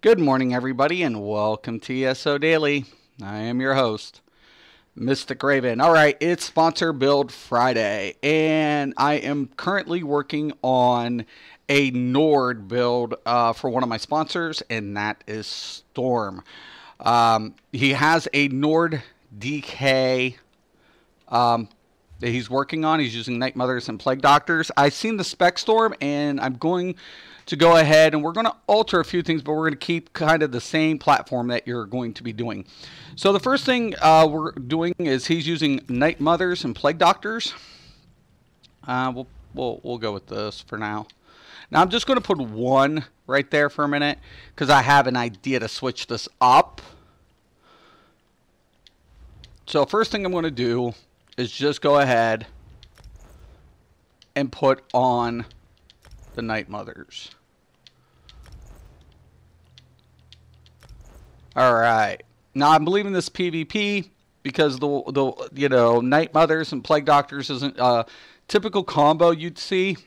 Good morning, everybody, and welcome to ESO Daily. I am your host, Mystic Raven. All right, it's Sponsor Build Friday, and I am currently working on a Nord build for one of my sponsors, and that is Storm. He has a Nord DK that he's working on. He's using Night Mothers and Plague Doctors. I've seen the spec Storm, and I'm going to go ahead and we're going to alter a few things, but we're going to keep kind of the same platform that you're going to be doing. So the first thing we're doing is he's using Night Mothers and Plague Doctors. We'll go with this for now. Now I'm just going to put one right there for a minute because I have an idea to switch this up. So first thing I'm going to do is just go ahead and put on the Night Mothers. All right. Now I'm believing this PvP because the Night Mothers and Plague Doctors isn't a typical combo you'd see.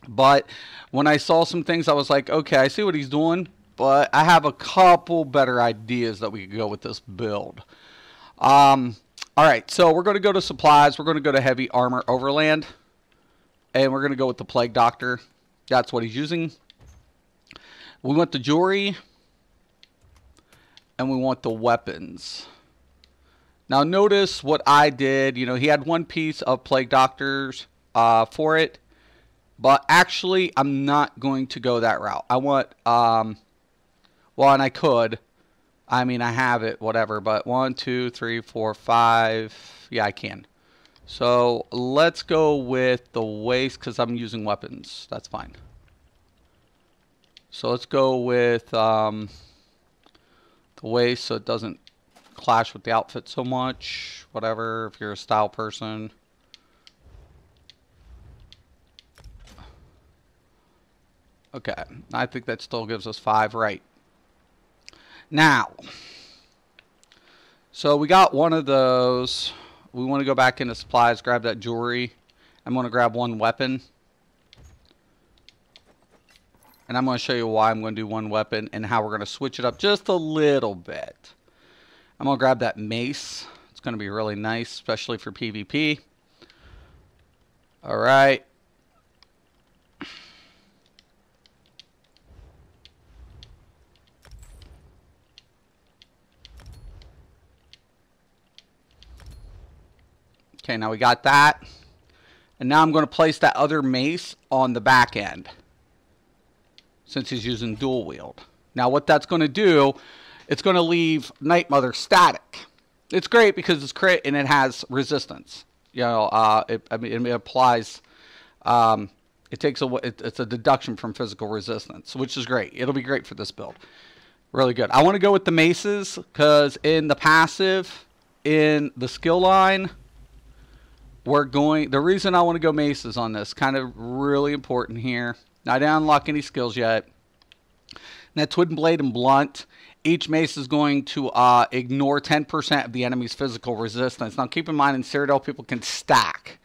But when I saw some things, I was like, okay, I see what he's doing, but I have a couple better ideas that we could go with this build. All right, so we're going to go to supplies. We're going to go to heavy armor overland. And we're going to go with the Plague Doctor. That's what he's using. We want the jewelry. And we want the weapons. Now notice what I did. You know, he had one piece of Plague Doctors for it. But actually, I'm not going to go that route. I want, well, and I could. I mean, I have it, whatever. But 1, 2, 3, 4, 5. Yeah, I can. So let's go with the waist because I'm using weapons. That's fine. So let's go with the waist so it doesn't clash with the outfit so much. Whatever, if you're a style person. Okay, I think that still gives us 5 right. Now, so we got one of those. We want to go back into supplies, grab that jewelry. I'm going to grab one weapon. And I'm going to show you why I'm going to do one weapon and how we're going to switch it up just a little bit. I'm going to grab that mace. It's going to be really nice, especially for PvP. All right. Okay, now we got that. And now I'm going to place that other mace on the back end, since he's using dual wield. Now what that's going to do, it's going to leave Night Mother static. It's great because it's crit and it has resistance. You know, it applies, it takes it's a deduction from physical resistance, which is great. It'll be great for this build. Really good. I want to go with the maces because in the passive, in the skill line, the reason I want to go maces on this, kind of really important here. Now, I didn't unlock any skills yet. And that Twin Blade and Blunt, each mace is going to ignore 10% of the enemy's physical resistance. Now, keep in mind, in Cyrodiil, people can stack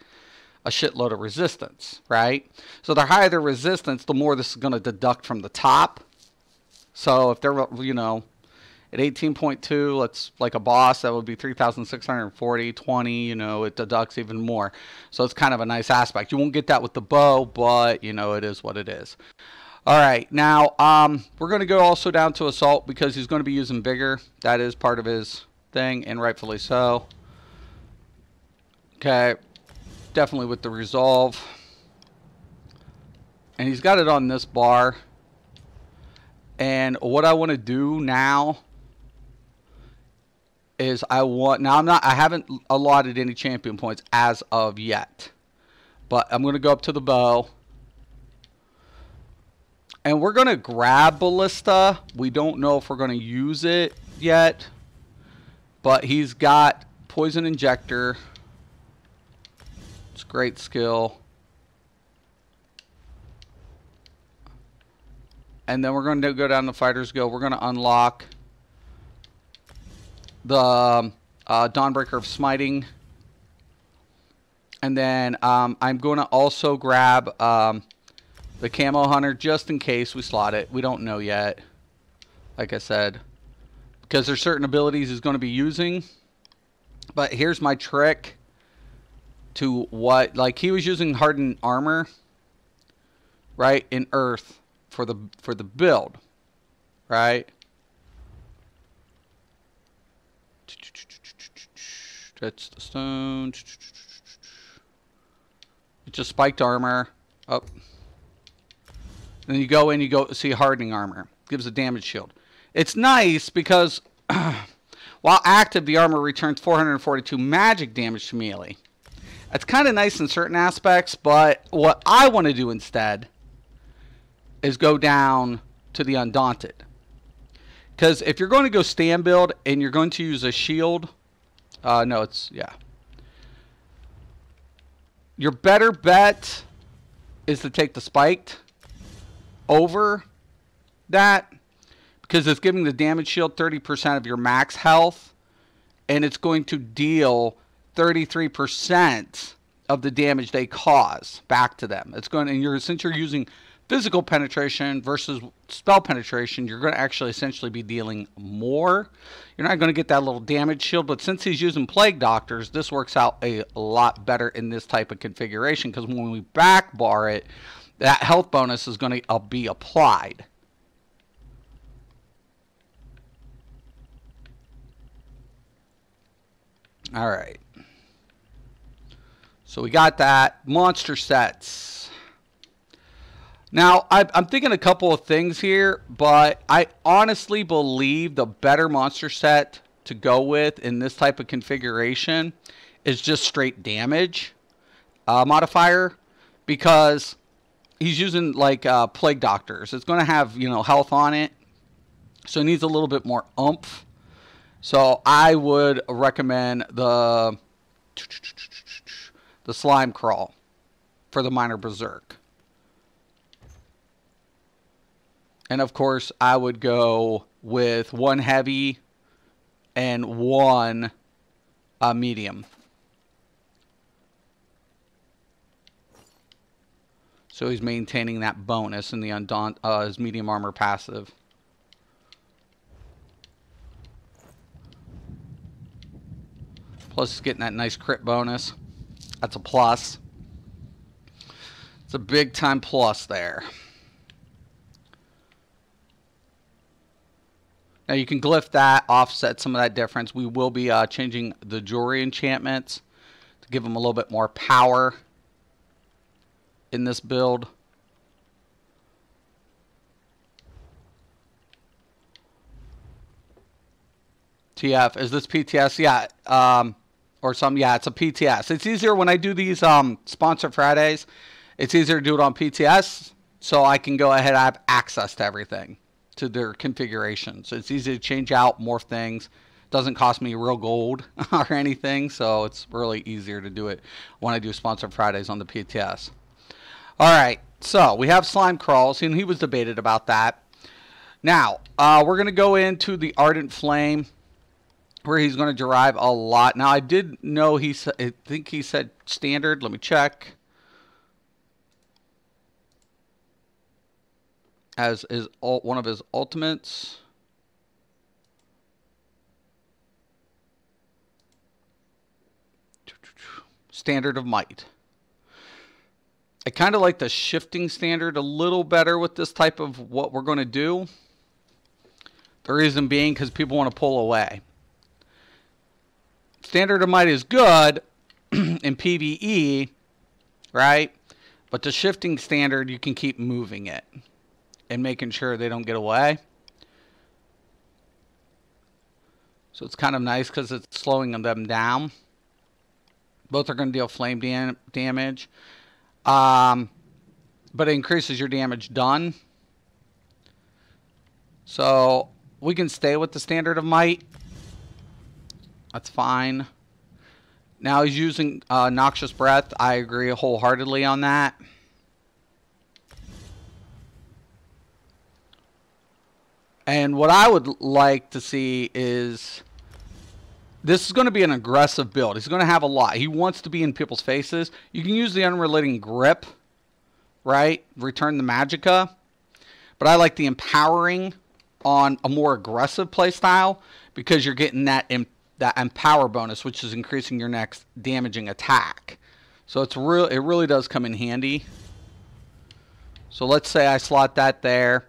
a shitload of resistance, right? So the higher the resistance, the more this is going to deduct from the top. So if they're, you know, at 18.2, let's like a boss, that would be 3,640, 20, you know, it deducts even more. So it's kind of a nice aspect. You won't get that with the bow, but, you know, it is what it is. All right, now we're going to go also down to Assault because he's going to be using Vigor. That is part of his thing, and rightfully so. Okay, definitely with the Resolve. And he's got it on this bar. And what I want to do now is I haven't allotted any champion points as of yet, but I'm going to go up to the bow and we're going to grab Ballista. We don't know if we're going to use it yet, but he's got Poison Injector. It's a great skill. And then we're going to go down to Fighter's Guild. We're going to unlock the Dawnbreaker of Smiting. And then I'm going to also grab the Camo Hunter just in case we slot it. We don't know yet. like I said, because there's certain abilities he's going to be using. But here's my trick to what, like he was using hardened armor, right, in earth for the build, right? That's the stone. It's just spiked armor. Up. Then you go in, you go see hardening armor. Gives a damage shield. It's nice because while active, the armor returns 442 magic damage to melee. That's kind of nice in certain aspects, but what I want to do instead is go down to the Undaunted. Because if you're going to go stand build and you're going to use a shield, no, it's, yeah. Your better bet is to take the spiked over that, because it's giving the damage shield 30% of your max health, and it's going to deal 33% of the damage they cause back to them. It's going, and since you're using physical penetration versus spell penetration, you're going to actually essentially be dealing more. You're not going to get that little damage shield, but since he's using Plague Doctors, this works out a lot better in this type of configuration, because when we back bar it, that health bonus is going to be applied. All right. So we got that. Monster sets. Now, I'm thinking a couple of things here, but I honestly believe the better monster set to go with in this type of configuration is just straight damage modifier, because he's using like Plague Doctors. It's going to have, you know, health on it, so it needs a little bit more oomph. So I would recommend the Slime Crawl for the Minor Berserk. And of course, I would go with one heavy and one medium. So he's maintaining that bonus in the his medium armor passive. Plus, he's getting that nice crit bonus. That's a plus. It's a big time plus there. Now you can glyph that, offset some of that difference. We will be changing the jewelry enchantments to give them a little bit more power in this build. TF, is this PTS? Yeah, or some, yeah, it's a PTS. It's easier when I do these Sponsor Fridays. It's easier to do it on PTS, so I can go ahead and have access to everything, to their configuration. So it's easy to change out more things. Doesn't cost me real gold or anything, so it's really easier to do it when I do Sponsor Fridays on the PTS. All right, so we have Slime Crawls, and he was debated about that. Now, we're going to go into the Ardent Flame, where he's going to derive a lot. Now, I did know I think he said standard. Let me check. As is one of his ultimates. Standard of Might. I kind of like the shifting standard a little better with this type of what we're going to do. The reason being because people want to pull away. Standard of Might is good in PvE, right? But the shifting standard, you can keep moving it and making sure they don't get away. So it's kind of nice because it's slowing them down. Both are going to deal flame damage. But it increases your damage done. So we can stay with the Standard of Might. That's fine. Now he's using Noxious Breath. I agree wholeheartedly on that. And what I would like to see is, this is going to be an aggressive build. He's going to have a lot. He wants to be in people's faces. You can use the Unrelenting Grip, right? Return the Magicka. But I like the Empowering on a more aggressive playstyle because you're getting that empower bonus, which is increasing your next damaging attack. So it really does come in handy. So let's say I slot that there.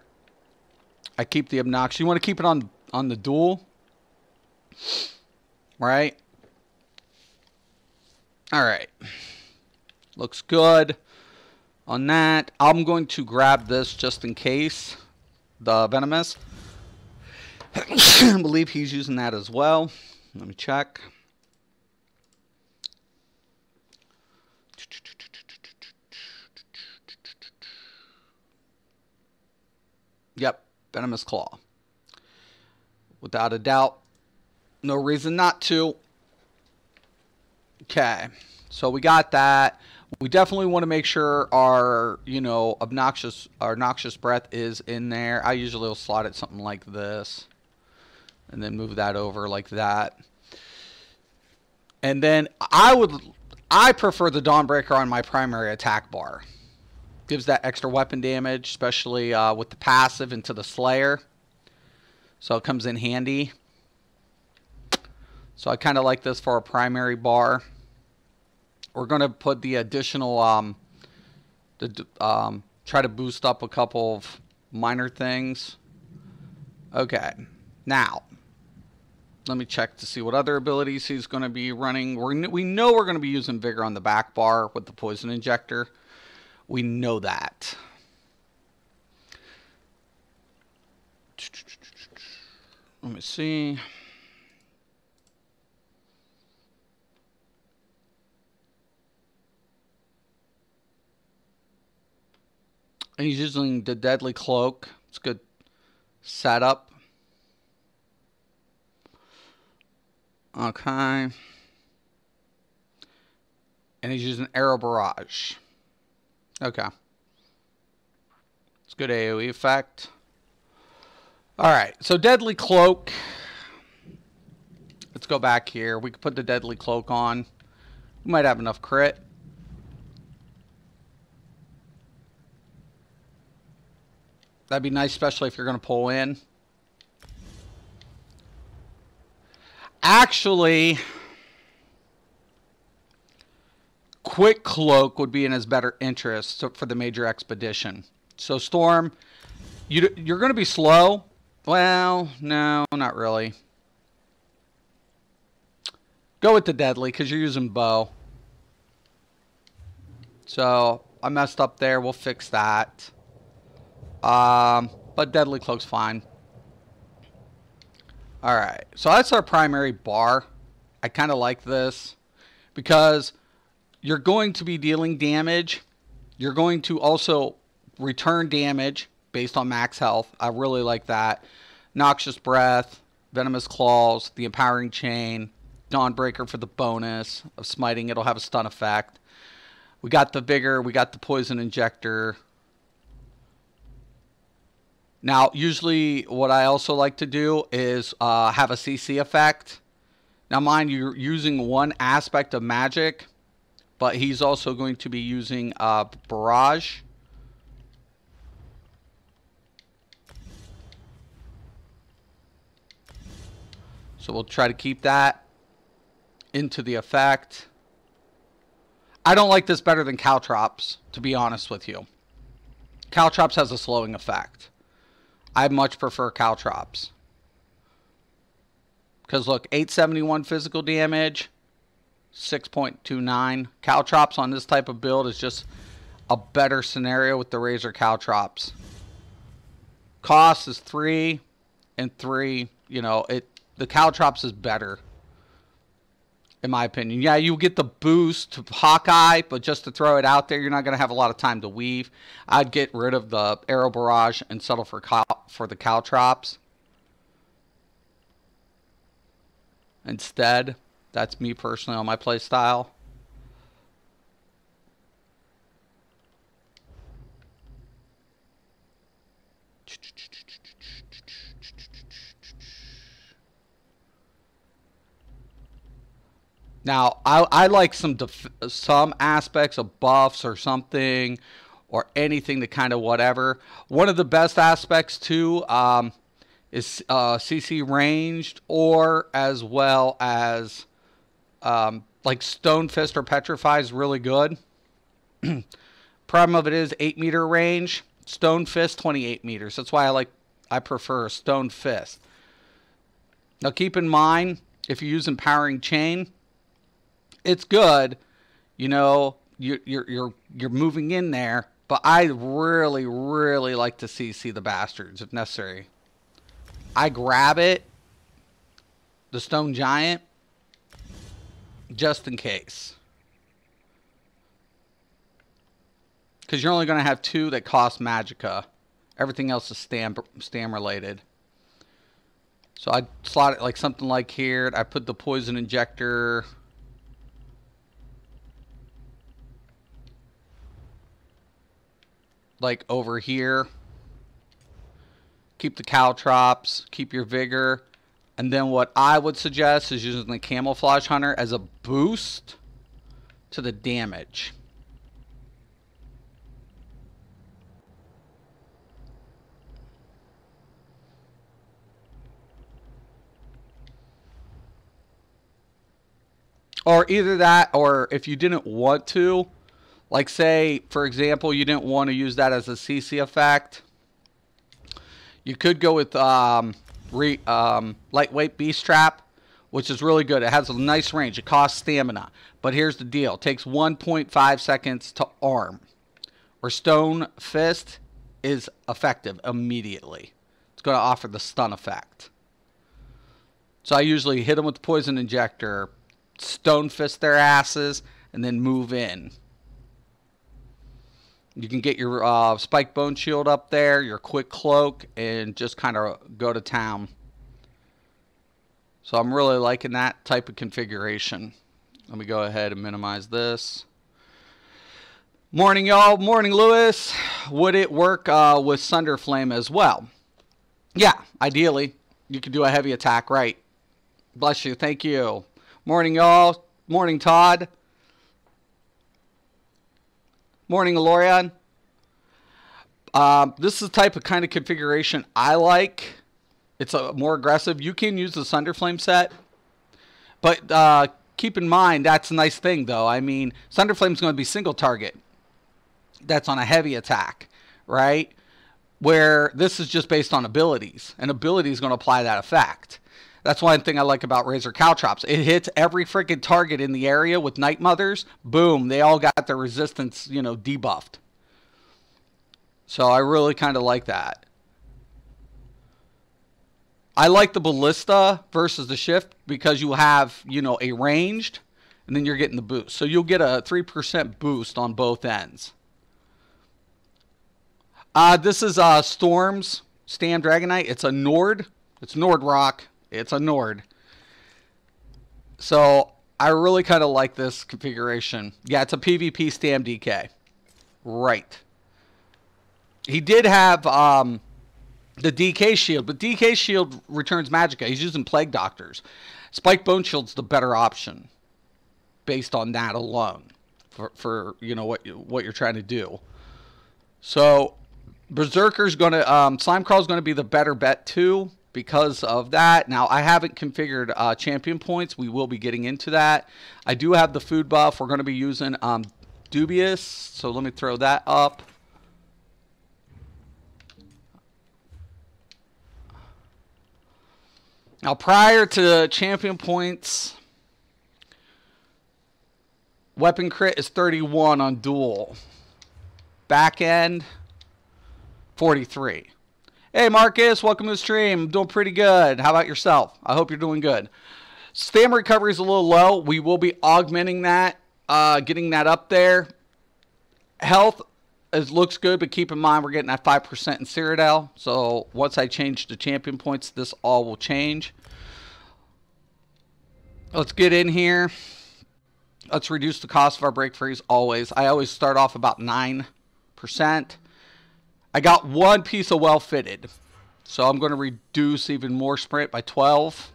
I keep the obnoxious. You want to keep it on the dual, right? All right. Looks good on that. I'm going to grab this just in case. The Venomous. I believe he's using that as well. Let me check. Yep, Venomous Claw. Without a doubt. No reason not to. Okay, so we got that. We definitely want to make sure our, noxious breath is in there. I usually will slot it something like this. And then move that over like that. And then I prefer the Dawnbreaker on my primary attack bar. Gives that extra weapon damage, especially with the passive into the Slayer. So it comes in handy. So I kind of like this for a primary bar. We're going to put the additional, try to boost up a couple of minor things. Okay, now, let me check to see what other abilities he's going to be running. We know we're going to be using Vigor on the back bar with the Poison Injector. We know that. Let me see. And he's using the Deadly Cloak. It's a good setup. Okay. And he's using Arrow Barrage. Okay. It's good AoE effect. Alright, so Deadly Cloak. Let's go back here. We can put the Deadly Cloak on. We might have enough crit. That'd be nice, especially if you're going to pull in. Actually, Quick Cloak would be in his better interest for the major expedition. So Storm, you're going to be slow. Well, no, not really. Go with the Deadly because you're using bow. So I messed up there. We'll fix that. But Deadly Cloak's fine. Alright, so that's our primary bar. I kind of like this because you're going to be dealing damage. You're going to also return damage based on max health. I really like that. Noxious Breath, Venomous Claws, the Empowering Chain, Dawnbreaker for the bonus of smiting. It'll have a stun effect. We got the Vigor, we got the Poison Injector. Now, usually what I also like to do is have a CC effect. Now, mind you, you're using one aspect of magic, but he's also going to be using Barrage. So we'll try to keep that into the effect. I don't like this better than Caltrops, to be honest with you. Caltrops has a slowing effect. I much prefer Caltrops. Because look, 871 physical damage, 6.29. Caltrops on this type of build is just a better scenario with the Razor Caltrops. Cost is 3 and 3. You know, the Caltrops is better, in my opinion. Yeah, you get the boost to Hawkeye, but just to throw it out there, you're not going to have a lot of time to weave. I'd get rid of the Arrow Barrage and settle for the Caltrops. Instead, that's me personally on my play style. Now, I like some aspects of buffs or something, or anything to kind of whatever. One of the best aspects, too, is CC ranged, or as well as like Stone Fist or Petrify is really good. Problem of it is 8-meter range. Stone Fist 28 meters. That's why I prefer Stone Fist. Now keep in mind, if you're using Powering Chain, it's good. You know, you're moving in there, but I really like to CC the bastards if necessary. I grab it, the Stone Giant, just in case. Because you're only going to have 2 that cost Magicka. Everything else is stam related. So I slot it like something like here. I put the Poison Injector. Like over here. Keep the Caltrops. Keep your Vigor. And then what I would suggest is using the Camouflage Hunter as a boost to the damage. Or either that, or if you didn't want to, like say, for example, you didn't want to use that as a CC effect, you could go with Lightweight Beast Trap, which is really good. It has a nice range. It costs stamina. But here's the deal. It takes 1.5 seconds to arm. Or Stone Fist is effective immediately. It's going to offer the stun effect. So I usually hit them with the Poison Injector, Stone Fist their asses, and then move in. You can get your Spike Bone Shield up there, your Quick Cloak, and just kind of go to town. So I'm really liking that type of configuration. Let me go ahead and minimize this. Morning, y'all. Morning, Lewis. Would it work with Sunder Flame as well? Yeah, ideally. You could do a heavy attack, right? Bless you. Thank you. Morning, y'all. Morning, Todd. Morning, Lorian. This is the type of kind of configuration I like. It's more aggressive. You can use the Sunder Flame set. But keep in mind, that's a nice thing, though. I mean, Sunder Flame is going to be single target. That's on a heavy attack, right? Where this is just based on abilities. And ability is going to apply that effect. That's one thing I like about Razor Caltrops. It hits every freaking target in the area with Night Mothers. Boom, they all got their resistance, you know, debuffed. So I really kind of like that. I like the Ballista versus the Shift because you have, you know, a ranged, and then you're getting the boost. So you'll get a 3% boost on both ends. This is Storm's Stam Dragonite. It's a Nord. It's Nord Rock. It's a Nord. So I really kind of like this configuration. Yeah, it's a PvP Stam DK. Right. He did have the DK shield, but DK shield returns Magicka. He's using Plague Doctors. Spike Bone Shield's the better option based on that alone for you know what you're trying to do. So Berserker's going to Slimecrawl's going to be the better bet too. Because of that. Now, I haven't configured champion points. We will be getting into that. I do have the food buff. We're going to be using Dubious. So let me throw that up. Now, prior to champion points, weapon crit is 31 on duel. Back end, 43. Hey Marcus, welcome to the stream. I'm doing pretty good. How about yourself? I hope you're doing good. Stam recovery is a little low. We will be augmenting that, getting that up there. Health looks good, but keep in mind we're getting that 5% in Cyrodiil. So once I change the champion points, this all will change. Let's get in here. Let's reduce the cost of our break freeze always. I always start off about 9%. I got one piece of well fitted. So I'm going to reduce even more sprint by 12.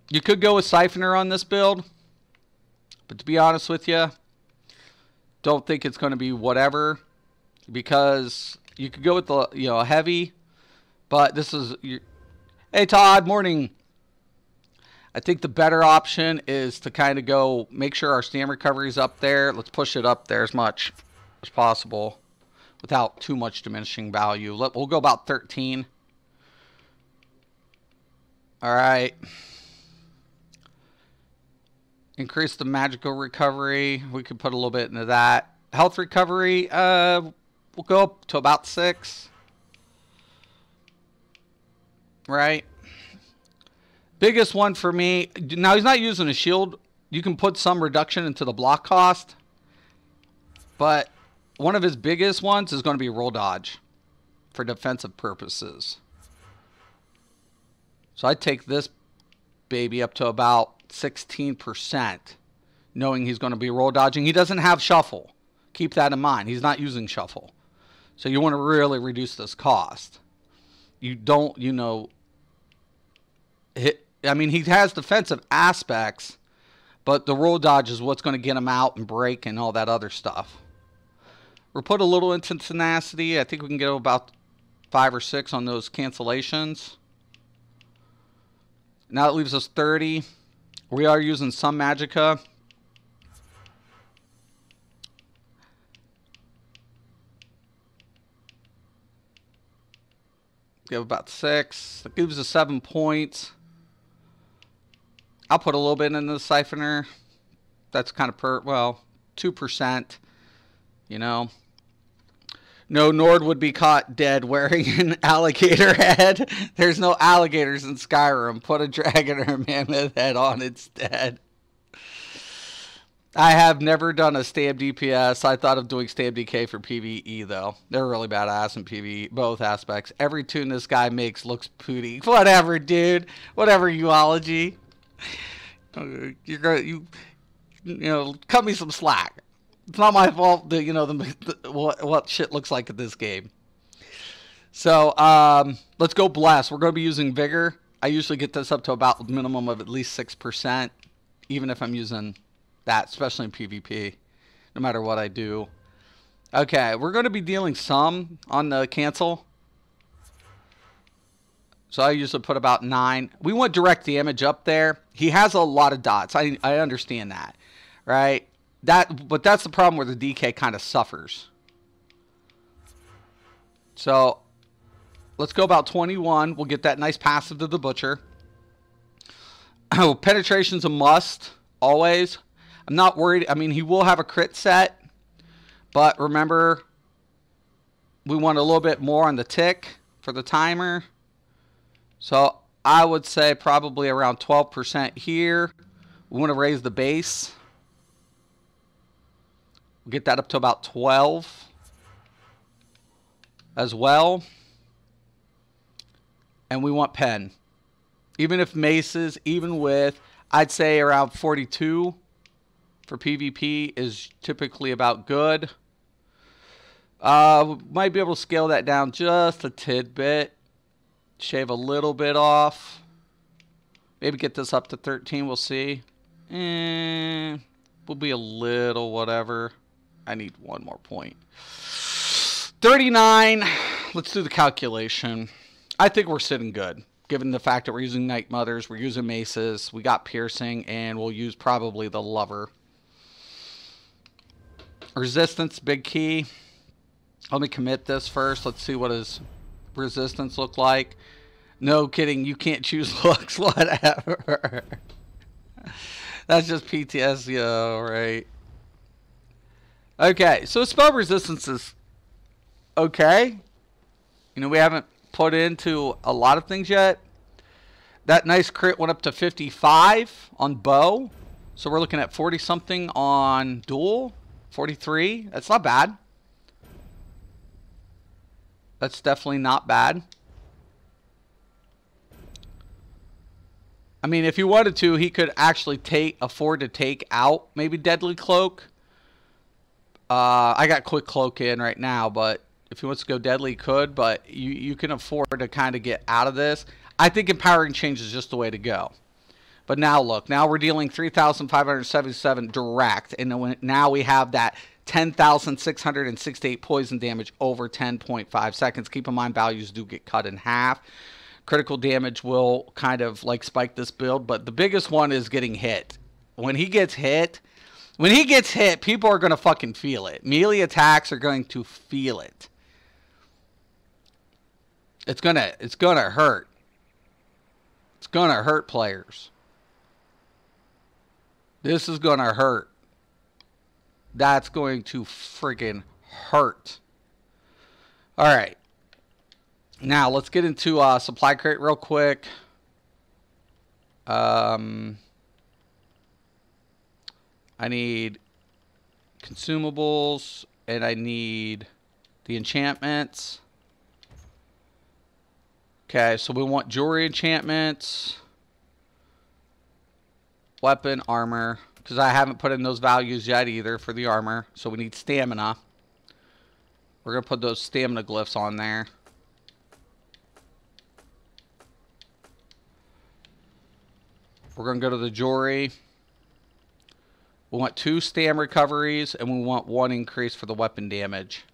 You could go with Siphoner on this build. But to be honest with you, don't think it's going to be whatever. Because you could go with the heavy. But this is... Hey, Todd. Morning. I think the better option is to kind of go make sure our stand recovery is up there. Let's push it up there as much as possible without too much diminishing value. We'll go about 13. All right. Increase the magical recovery. We could put a little bit into that. Health recovery, we'll go up to about 6. Right. Biggest one for me. Now, he's not using a shield. You can put some reduction into the block cost. But one of his biggest ones is going to be roll dodge for defensive purposes. So I take this baby up to about 16%, knowing he's going to be roll dodging. He doesn't have shuffle. Keep that in mind. He's not using shuffle. So you want to really reduce this cost. You don't, you know, hit. I mean, he has defensive aspects, but the roll dodge is what's going to get him out and break and all that other stuff. We'll put a little into tenacity. I think we can get about 5 or 6 on those cancellations. Now that leaves us 30. We are using some magicka. Give about 6. That gives us 7 points. I'll put a little bit in the siphoner. That's kind of well, 2%. You know. No Nord would be caught dead wearing an alligator head. There's no alligators in Skyrim. Put a dragon or a mammoth head on instead. I have never done a stab DPS. I thought of doing stab DK for PvE though. They're really badass in PvE, both aspects. Every tune this guy makes looks pooty. Whatever, dude. Whatever, Uology. You're gonna you know, cut me some slack. It's not my fault that, you know, what shit looks like in this game. So let's go bless. We're going to be using vigor. I usually get this up to about a minimum of at least 6%, even if I'm using that, especially in PvP, no matter what I do. Okay, we're going to be dealing some on the cancel. So I usually put about 9. We want direct damage up there. He has a lot of dots. I understand that, right? But that's the problem where the DK kind of suffers. So let's go about 21. We'll get that nice passive to the butcher. Oh, penetration's a must, always. I'm not worried. I mean, he will have a crit set. But remember, we want a little bit more on the tick for the timer. So I would say probably around 12% here. We want to raise the base. We'll get that up to about 12 as well. And we want pen. Even if maces, even with, I'd say around 42 for PvP is typically about good. We might be able to scale that down just a tidbit. Shave a little bit off. Maybe get this up to 13. We'll see. We'll be a little whatever. I need one more point. 39. Let's do the calculation. I think we're sitting good. Given the fact that we're using Night Mothers, we're using maces, we got piercing, and we'll use probably the lover. Resistance, big key. Let me commit this first. Let's see what his resistance look like. No kidding, you can't choose looks, whatever. That's just PTSD, right? Okay, so spell resistance is okay. You know, we haven't put into a lot of things yet. That nice crit went up to 55 on bow. So we're looking at 40 something on duel. 43. That's not bad. That's definitely not bad. I mean, if he wanted to, he could actually afford to take out maybe Deadly Cloak. I got Quick Cloak in right now, but if he wants to go Deadly, he could. But you can afford to kind of get out of this. I think Empowering Change is just the way to go. But now look, now we're dealing 3,577 direct, and now we have that 10,668 poison damage over 10.5 seconds. Keep in mind, values do get cut in half. Critical damage will kind of like spike this build, but the biggest one is getting hit. When he gets hit, people are going to fucking feel it. Melee attacks are going to feel it. It's gonna hurt. It's gonna hurt players. This is gonna hurt. That's going to friggin' hurt. All right. Now let's get into supply crate real quick. I need consumables and I need the enchantments. Okay, so we want jewelry enchantments, weapon, armor, because I haven't put in those values yet either for the armor. So we need stamina. We're going to put those stamina glyphs on there. We're going to go to the jewelry. We want 2 stam recoveries, and we want 1 increase for the weapon damage.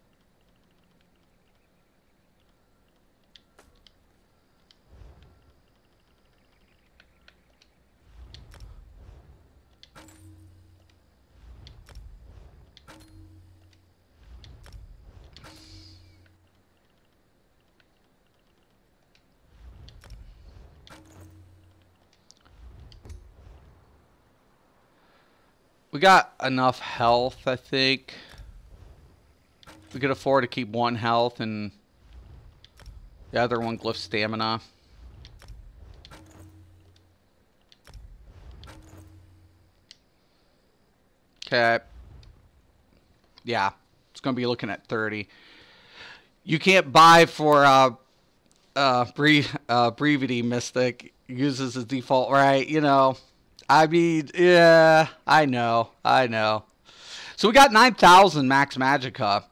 We got enough health, I think. We could afford to keep 1 health and the other one glyph stamina. Okay. Yeah, it's going to be looking at 30. You can't buy for Brevity Mystic. Uses his default, right? You know. I mean, yeah, I know. So we got 9,000 max magicka.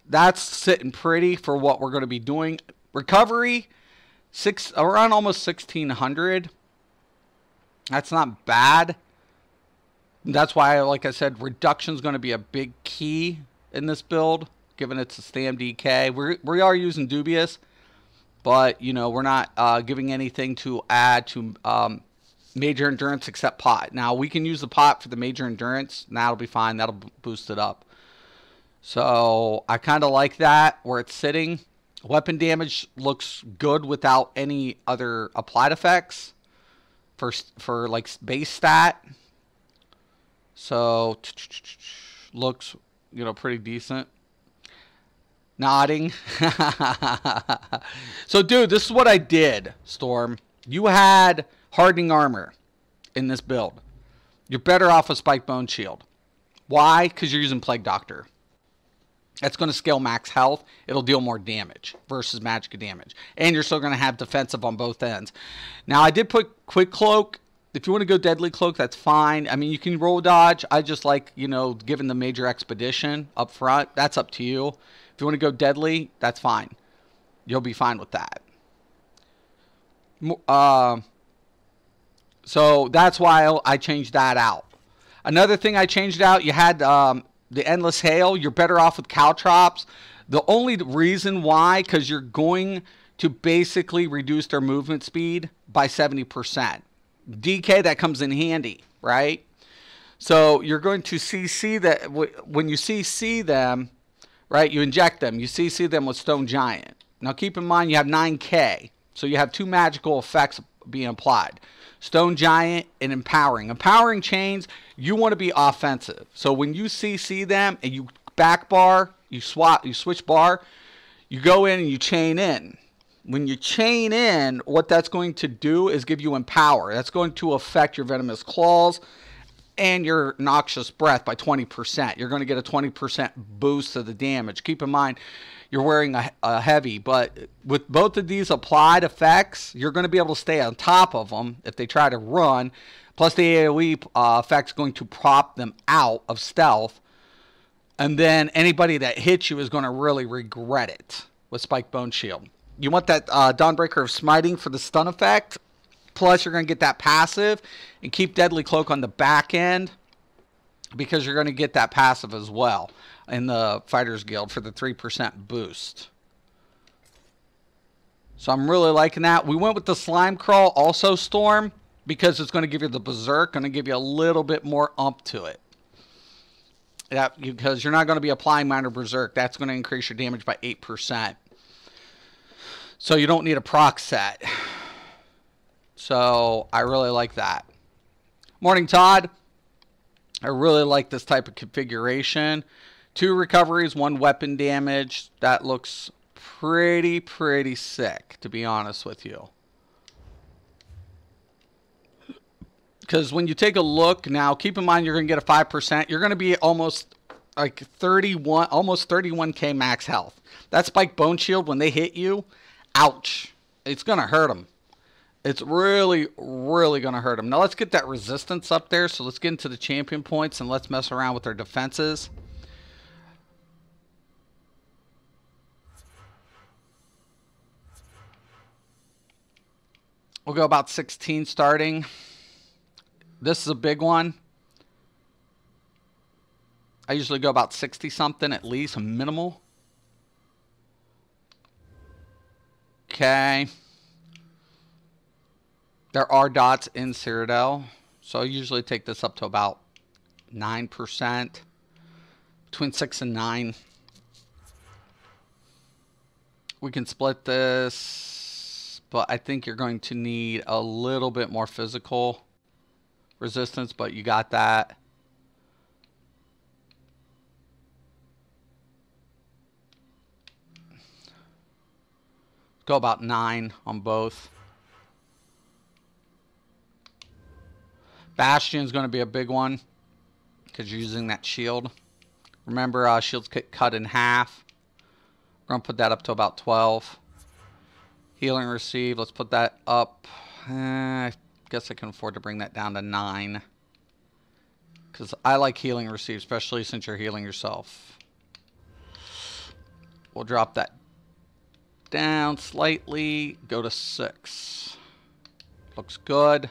That's sitting pretty for what we're going to be doing. Recovery, around almost 1,600. That's not bad. That's why, like I said, reduction is going to be a big key in this build, given it's a stam DK. We are using Dubious, but, you know, we're not giving anything to add to major endurance except pot. Now we can use the pot for the major endurance, and that'll be fine. That'll boost it up. So I kind of like that where it's sitting. Weapon damage looks good without any other applied effects for like base stat. So looks, you know, pretty decent. Nodding. So dude, this is what I did, Storm. You had hardening armor in this build. You're better off with Spike Bone Shield. Why? Because you're using Plague Doctor. That's going to scale max health. It'll deal more damage versus magic damage. And you're still going to have defensive on both ends. Now, I did put Quick Cloak. If you want to go Deadly Cloak, that's fine. I mean, you can roll dodge. I just like, you know, giving the major expedition up front. That's up to you. If you want to go Deadly, that's fine. You'll be fine with that. So that's why I changed that out. Another thing I changed out, you had the Endless Hail. You're better off with Caltrops. The only reason why, because you're going to basically reduce their movement speed by 70%. DK, that comes in handy, right? So you're going to CC that when you CC them, right, you inject them. You CC them with Stone Giant. Now keep in mind you have 9K. So you have 2 magical effects being applied. Stone Giant and Empowering. Empowering chains, you want to be offensive. So when you CC them and you back bar, you switch bar, you go in and you chain in. When you chain in, what that's going to do is give you Empower. That's going to affect your Venomous Claws and your Noxious Breath by 20%. You're going to get a 20% boost to the damage. Keep in mind, you're wearing a heavy, but with both of these applied effects, you're going to be able to stay on top of them if they try to run. Plus, the AoE effect's going to prop them out of stealth. And then anybody that hits you is going to really regret it with Spike Bone Shield. You want that Dawnbreaker of Smiting for the stun effect. Plus, you're going to get that passive and keep Deadly Cloak on the back end because you're going to get that passive as well. in the Fighters Guild for the 3% boost. So I'm really liking that. We went with the Slime Crawl, also Storm, because it's going to give you the Berserk, going to give you a little bit more ump to it. Yeah, because you're not going to be applying Minor Berserk. That's going to increase your damage by 8%. So you don't need a proc set. So I really like that. Morning, Todd. I really like this type of configuration. 2 recoveries, 1 weapon damage. That looks pretty sick, to be honest with you. Because when you take a look now, keep in mind you're going to get a 5%. You're going to be almost like 31, almost 31k max health. That Spike Bone Shield, when they hit you, ouch. It's going to hurt them. It's really going to hurt them. Now let's get that resistance up there. So let's get into the champion points and let's mess around with their defenses. We'll go about 16 starting. This is a big one. I usually go about 60 something at least, a minimal. Okay. There are dots in Cyrodiil, so I usually take this up to about 9%, between 6 and 9. We can split this, but I think you're going to need a little bit more physical resistance, but you got that. Go about 9 on both. Bastion's going to be a big one because you're using that shield. Remember, shields get cut in half. We're going to put that up to about 12. Healing receive, let's put that up. I guess I can afford to bring that down to 9. Because I like healing receive, especially since you're healing yourself. We'll drop that down slightly. Go to 6. Looks good.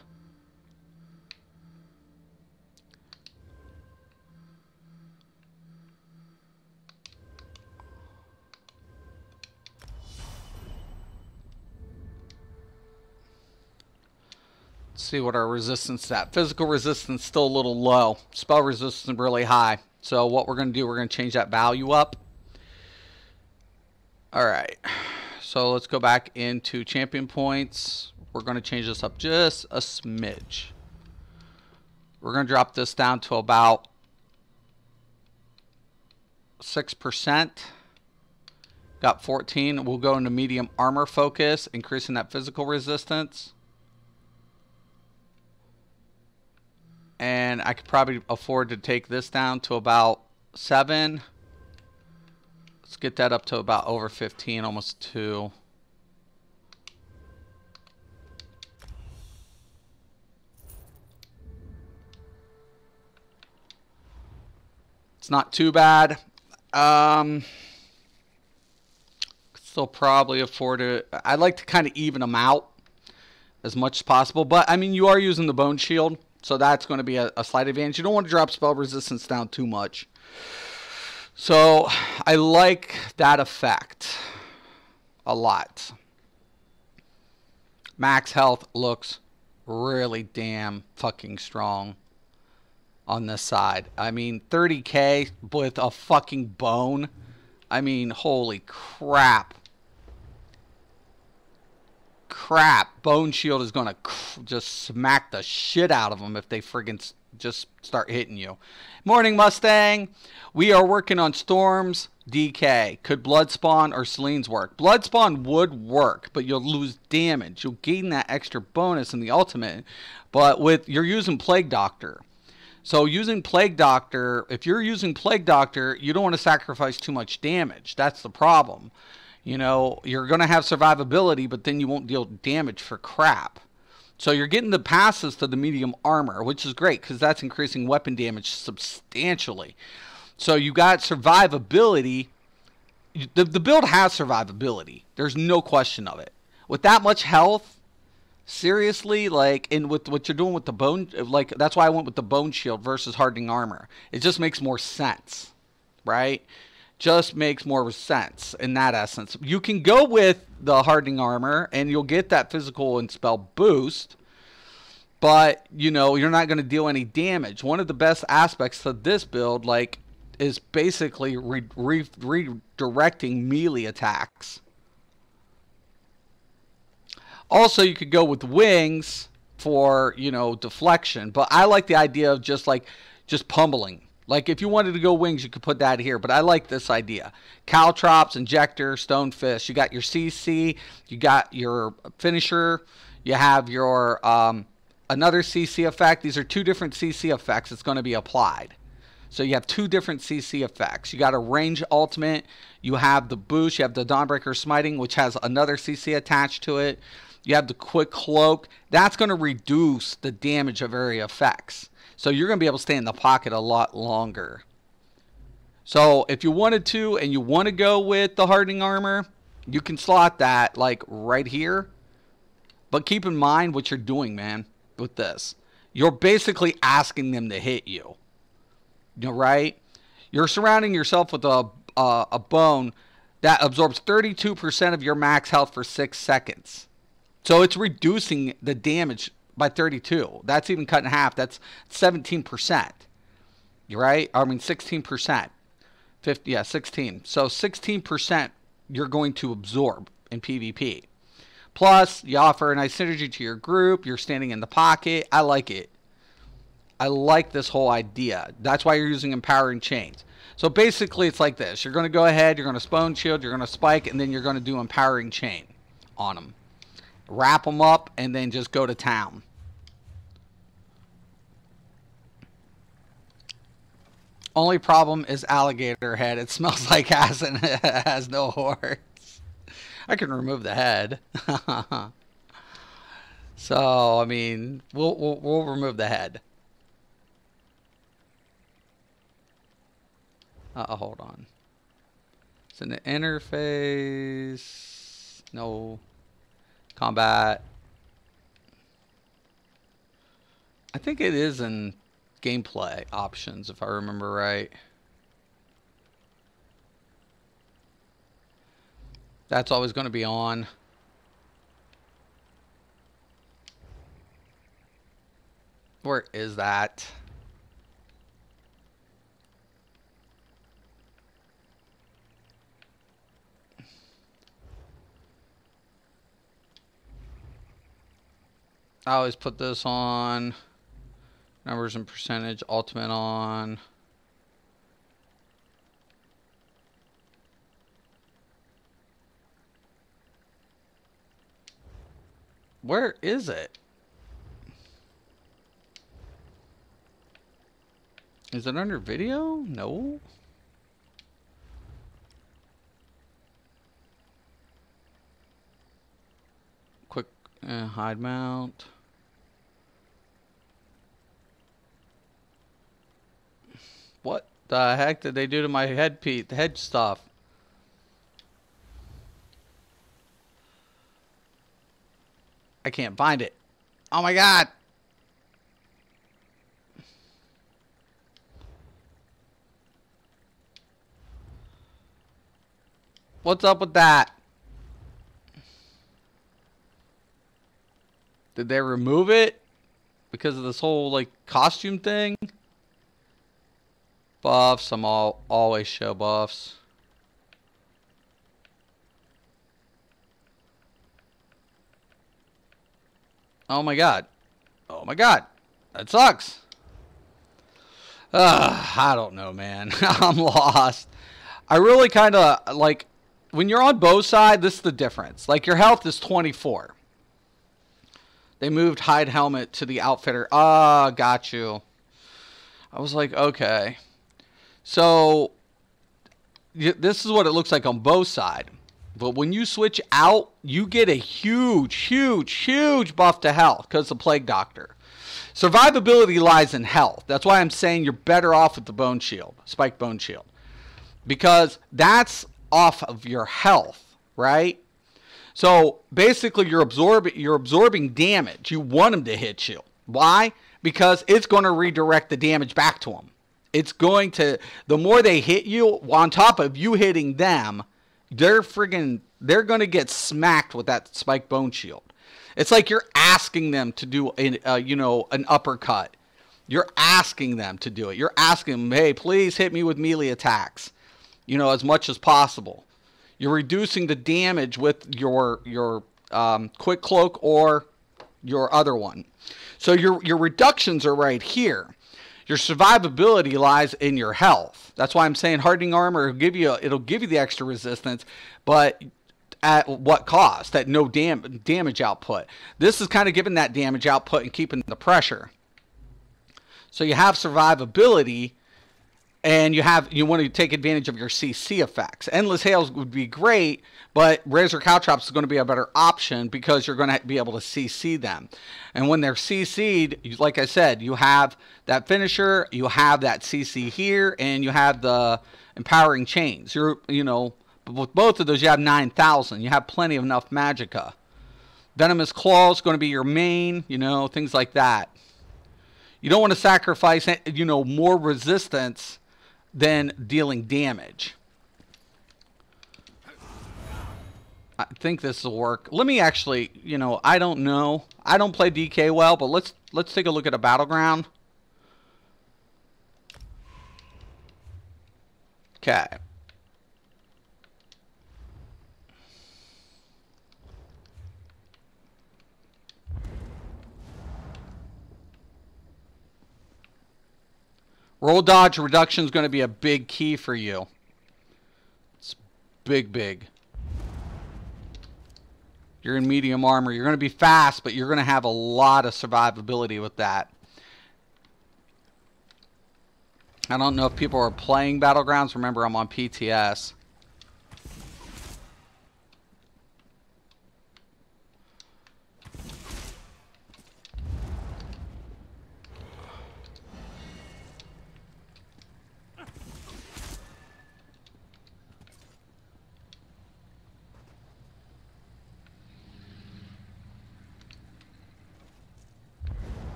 See what our resistance is at. Physical resistance still a little low. Spell resistance really high. So what we're going to do, we're going to change that value up. Alright. So let's go back into champion points. We're going to change this up just a smidge. We're going to drop this down to about 6%. Got 14. We'll go into medium armor focus, increasing that physical resistance. And I could probably afford to take this down to about 7. Let's get that up to about over 15, almost 2. It's not too bad. Still probably afford it. I like to kind of even them out as much as possible. But, I mean, you are using the Bone Shield. So that's going to be a slight advantage. You don't want to drop spell resistance down too much. So I like that effect a lot. Max health looks really damn fucking strong on this side. I mean, 30k with a fucking bone. I mean, holy crap. Bone Shield is going to just smack the shit out of them if they friggin' just start hitting you. Morning, Mustang. We are working on Storm's DK. Could Bloodspawn or Selene's work? Bloodspawn would work, but you'll lose damage. You'll gain that extra bonus in the ultimate, but you're using Plague Doctor. So using Plague Doctor, if you're using Plague Doctor, you don't want to sacrifice too much damage. That's the problem. You know, you're going to have survivability, but then you won't deal damage for crap. So you're getting the passes to the medium armor, which is great because that's increasing weapon damage substantially. So you got survivability. The build has survivability. There's no question of it. With that much health, seriously, like, and with what you're doing with the bone, like, that's why I went with the Bone Shield versus Hardening Armor. It just makes more sense. right? Just makes more sense in that essence. You can go with the hardening armor and you'll get that physical and spell boost, but you know, you're not going to deal any damage. One of the best aspects of this build, like, is basically redirecting melee attacks. Also, you could go with wings for, you know, deflection, but I like the idea of just pummeling. Like, if you wanted to go wings, you could put that here, but I like this idea. Caltrops, Injector, Stonefish. You got your CC, you got your finisher, you have your another CC effect. These are two different CC effects that's going to be applied. So you have two different CC effects. You got a range ultimate, you have the boost, you have the Dawnbreaker Smiting, which has another CC attached to it. You have the quick cloak. That's going to reduce the damage of area effects. So you're going to be able to stay in the pocket a lot longer. So if you wanted to and you want to go with the hardening armor, you can slot that like right here. But keep in mind what you're doing, man, with this. You're basically asking them to hit you. You know, right? You're surrounding yourself with a bone that absorbs 32% of your max health for 6 seconds. So it's reducing the damage by 32. That's even cut in half. That's 17%. You're right? I mean 16%. 50, yeah, 16. So 16% you're going to absorb in PvP. Plus, you offer a nice synergy to your group. You're standing in the pocket. I like it. I like this whole idea. That's why you're using Empowering Chains. So basically it's like this. You're going to go ahead, you're going to Spawn Shield, you're going to spike, and then you're going to do Empowering Chain on them. Wrap them up, and then just go to town. Only problem is alligator head. It smells like ass and it has no horns. I can remove the head. So, I mean, we'll remove the head. Hold on. It's in the interface. No. Combat. I think it is in gameplay options, if I remember right. That's always going to be on. Where is that? I always put this on. Numbers and percentage, ultimate on. Where is it? Is it under video? No. Quick hide mount. What the heck did they do to my headpiece, the head stuff? I can't find it. Oh my god. What's up with that? Did they remove it because of this whole like costume thing? Buffs, I'm always show buffs. Oh my god. Oh my god. That sucks. I don't know, man. I'm lost. I really kind of like when you're on both sides, this is the difference. Like your health is 24. They moved hide helmet to the outfitter. Ah, got you. I was like, okay. So this is what it looks like on both sides. But when you switch out, you get a huge, huge, huge buff to health because of Plague Doctor. Survivability lies in health. That's why I'm saying you're better off with the Bone Shield, Spike Bone Shield. Because that's off of your health, right? So basically you're absorbing damage. You want them to hit you. Why? Because it's going to redirect the damage back to them. it's going to, the more they hit you, on top of you hitting them, they're going to get smacked with that spike bone shield. It's like you're asking them to do an uppercut. You're asking them to do it. You're asking them, hey, please hit me with melee attacks, as much as possible. You're reducing the damage with your quick cloak or your other one. So your reductions are right here. Your survivability lies in your health. That's why I'm saying hardening armor it'll give you the extra resistance, but at what cost? At no damage output. This is kind of giving that damage output and keeping the pressure. So you have survivability, and you want to take advantage of your CC effects. Endless Hails would be great, but Razor Caltrops is going to be a better option because you're going to be able to CC them. And when they're CC'd, like I said, you have that finisher, you have that CC here, and you have the empowering chains. With both of those, you have 9,000. You have plenty of enough magicka. Venomous Claw is going to be your main, things like that. You don't want to sacrifice, more resistance than dealing damage. I think this will work. Let me actually, I don't know. I don't play DK well, but let's take a look at a battleground. Okay. Roll dodge reduction is going to be a big key for you. It's big. You're in medium armor. You're going to be fast, but you're going to have a lot of survivability with that. I don't know if people are playing Battlegrounds. Remember, I'm on PTS.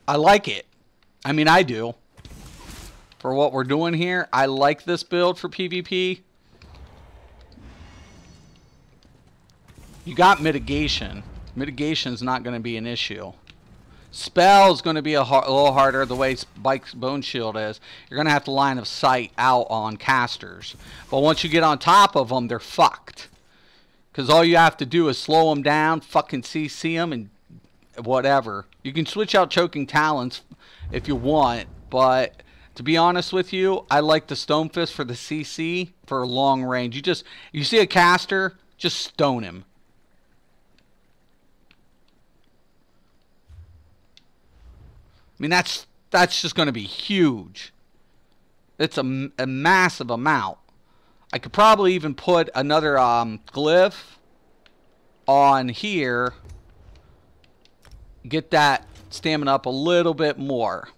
I like it. I mean, I do. For what we're doing here, I like this build for PvP. You got mitigation. Mitigation's not going to be an issue. Spell is going to be a little harder the way Spike's Bone Shield is. You're going to have to line of sight out on casters. But once you get on top of them, they're fucked. Because all you have to do is slow them down, fucking CC them, and whatever. You can switch out Choking Talons if you want, but to be honest with you, I like the Stone Fist for the CC for long range. You see a caster, just stone him. I mean, that's just going to be huge. It's a massive amount. I could probably even put another glyph on here. Get that stamina up a little bit more.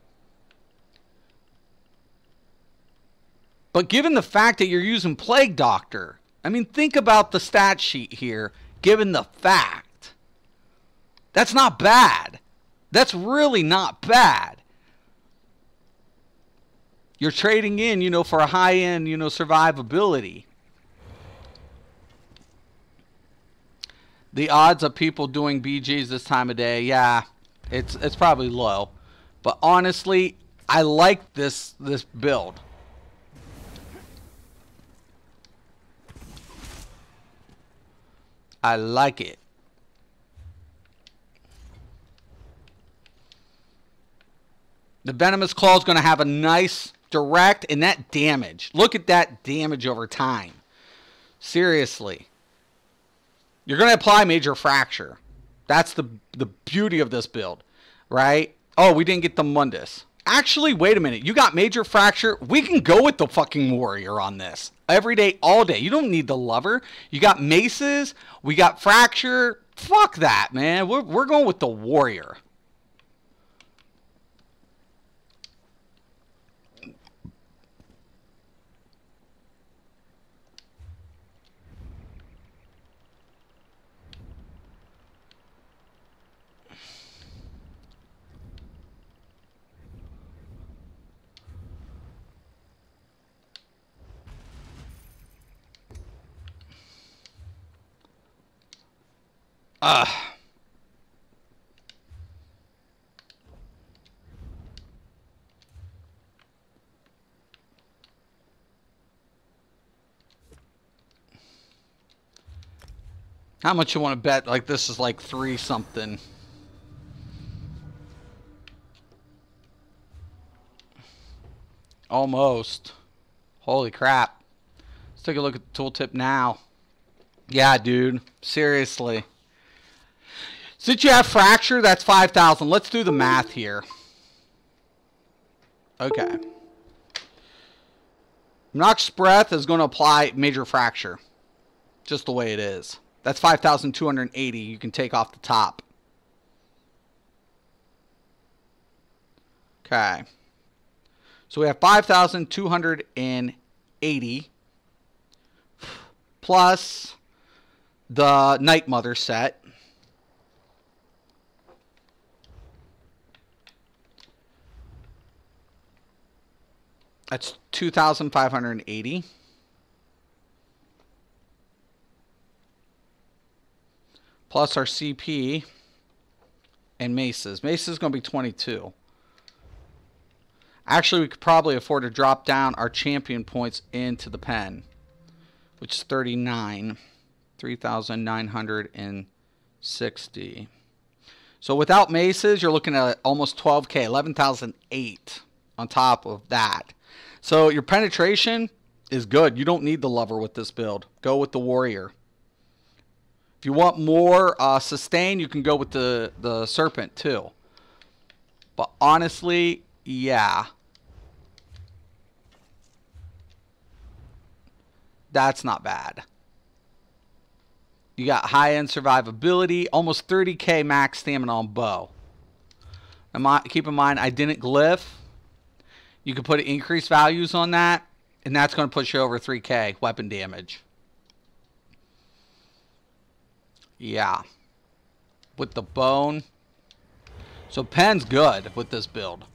But given the fact that you're using Plague Doctor, I mean, think about the stat sheet here, given the fact. That's not bad. That's really not bad. You're trading in, for a high-end, survivability. The odds of people doing BGs this time of day, yeah, it's probably low. But honestly, I like this build. I like it. The Venomous Claw is going to have a nice direct, and that damage. Look at that damage over time. Seriously. You're going to apply Major Fracture. That's the beauty of this build, right? Oh, we didn't get the Mundus. Actually, wait a minute. You got Major Fracture. We can go with the fucking Warrior on this. Every day, all day. You don't need the Lover. You got Maces. We got Fracture. Fuck that, man. We're going with the Warrior. How much you want to bet? Like this is like 3 something. Almost. Holy crap. Let's take a look at the tooltip now. Yeah, dude. Seriously. Since you have fracture, that's 5,000. Let's do the math here. Okay. Obnoxious breath is going to apply major fracture. Just the way it is. That's 5,280 you can take off the top. Okay. So we have 5,280 plus the Night Mother set. That's 2,580. Plus our CP and maces. Maces is going to be 22. Actually, we could probably afford to drop down our champion points into the pen, which is 39. 3,960. So without maces, you're looking at almost 12K, 11,008 on top of that. So your penetration is good. You don't need the lover with this build. Go with the warrior. If you want more sustain, you can go with the serpent too. But honestly, yeah. That's not bad. You got high-end survivability, almost 30K max stamina on bow. Keep in mind, I didn't glyph. You can put increased values on that, and that's going to push you over 3K weapon damage. Yeah. With the bone. So pen's good with this build.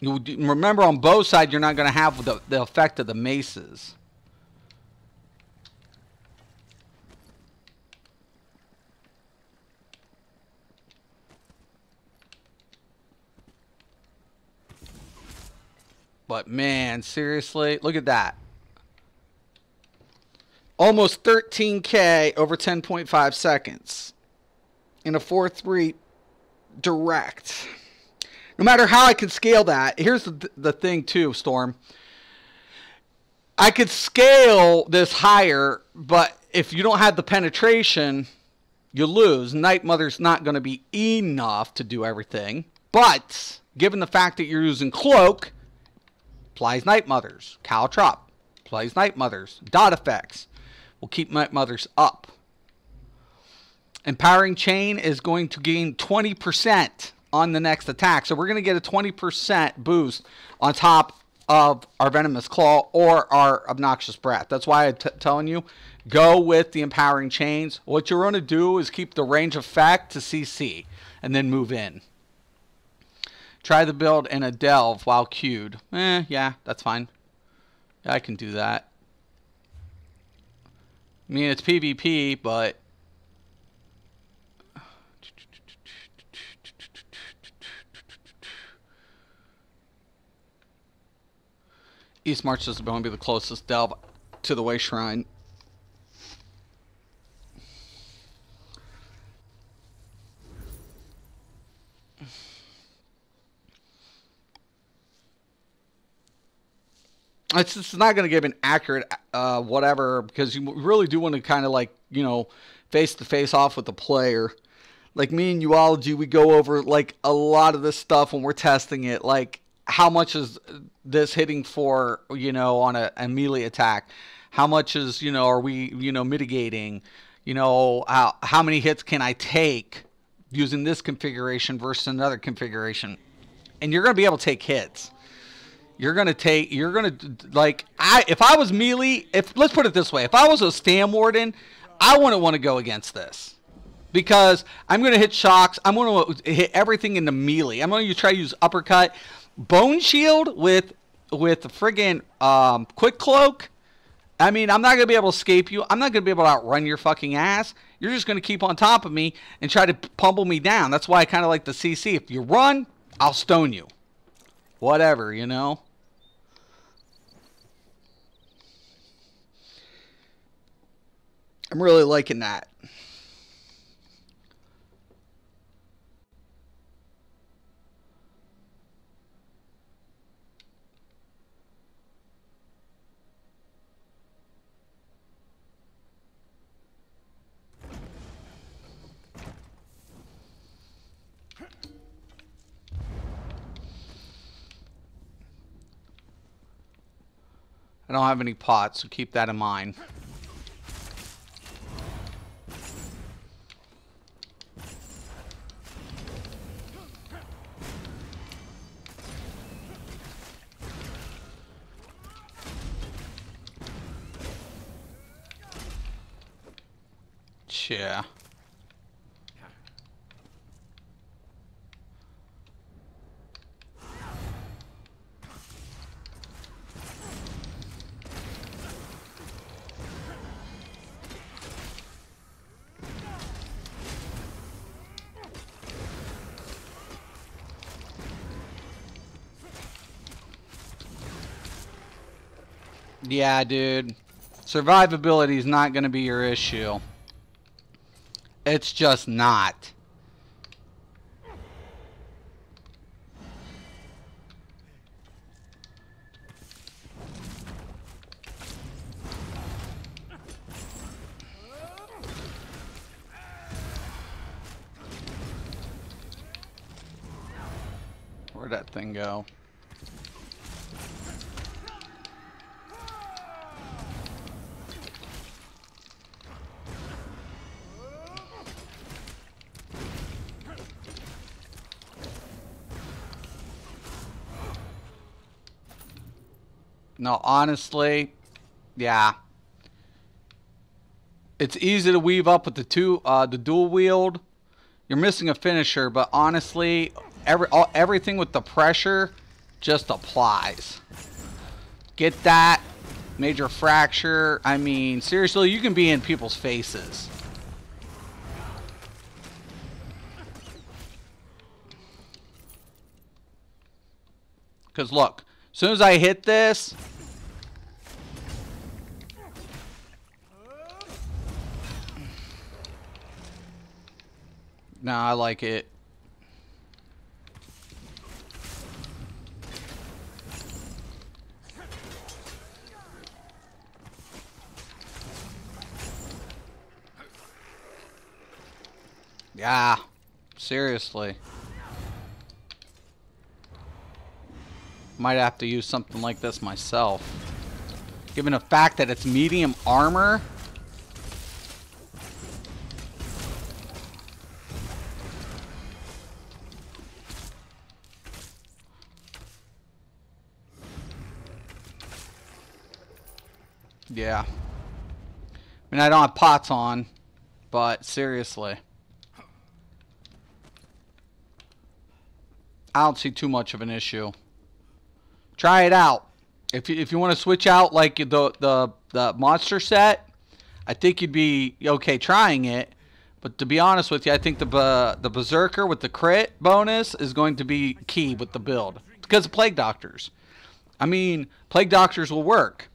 You remember, on bow side, you're not going to have the effect of the maces. But man, seriously, look at that. Almost 13K over 10.5 seconds. In a 4-3 direct. No matter how I can scale that, here's the thing too, Storm. I could scale this higher, but if you don't have the penetration, you lose. Night Mother's not going to be enough to do everything. But, given the fact that you're using Cloak, applies Night Mothers. Caltrop applies Night Mothers. Dot effects will keep Night Mothers up. Empowering Chain is going to gain 20% on the next attack. So we're going to get a 20% boost on top of our Venomous Claw or our Obnoxious Breath. That's why I'm telling you, go with the Empowering Chains. What you're going to do is keep the range effect to CC and then move in. Try the build in a delve while queued. Yeah, that's fine. Yeah, I can do that. I mean, it's PvP, but East March is going to be the closest delve to the Way Shrine. It's just not going to give an accurate whatever, because you really do want to kind of like, you know, face to face off with the player. Like me and Uology, we go over like a lot of this stuff when we're testing it. Like, how much is this hitting for, you know, on a melee attack? How much is, you know, are we, you know, mitigating? You know, how many hits can I take using this configuration versus another configuration? And you're going to be able to take hits. You're going to like, if I was melee, let's put it this way. If I was a Stam Warden, I wouldn't want to go against this. Because I'm going to hit shocks. I'm going to hit everything into melee. I'm going to try to use uppercut. Bone Shield with the friggin' Quick Cloak I mean, I'm not going to be able to escape you. I'm not going to be able to outrun your fucking ass. You're just going to keep on top of me and try to pummel me down. That's why I kind of like the CC. If you run, I'll stone you. Whatever, you know? I'm really liking that. I don't have any pots, so keep that in mind. Yeah. Yeah, dude. Survivability is not going to be your issue. It's just not. Where'd that thing go? No, honestly, yeah. It's easy to weave up with the dual wield. You're missing a finisher, but honestly, everything with the pressure just applies. Get that major fracture. I mean, seriously, you can be in people's faces. Because look, as soon as I hit this, nah, I like it. Yeah, seriously. Might have to use something like this myself. Given the fact that it's medium armor. Yeah. I mean, I don't have pots on, but seriously. I don't see too much of an issue. Try it out. If you want to switch out like the monster set, I think you'd be okay trying it. But to be honest with you, I think the Berserker with the crit bonus is going to be key with the build because of Plague Doctors. I mean, Plague Doctors will work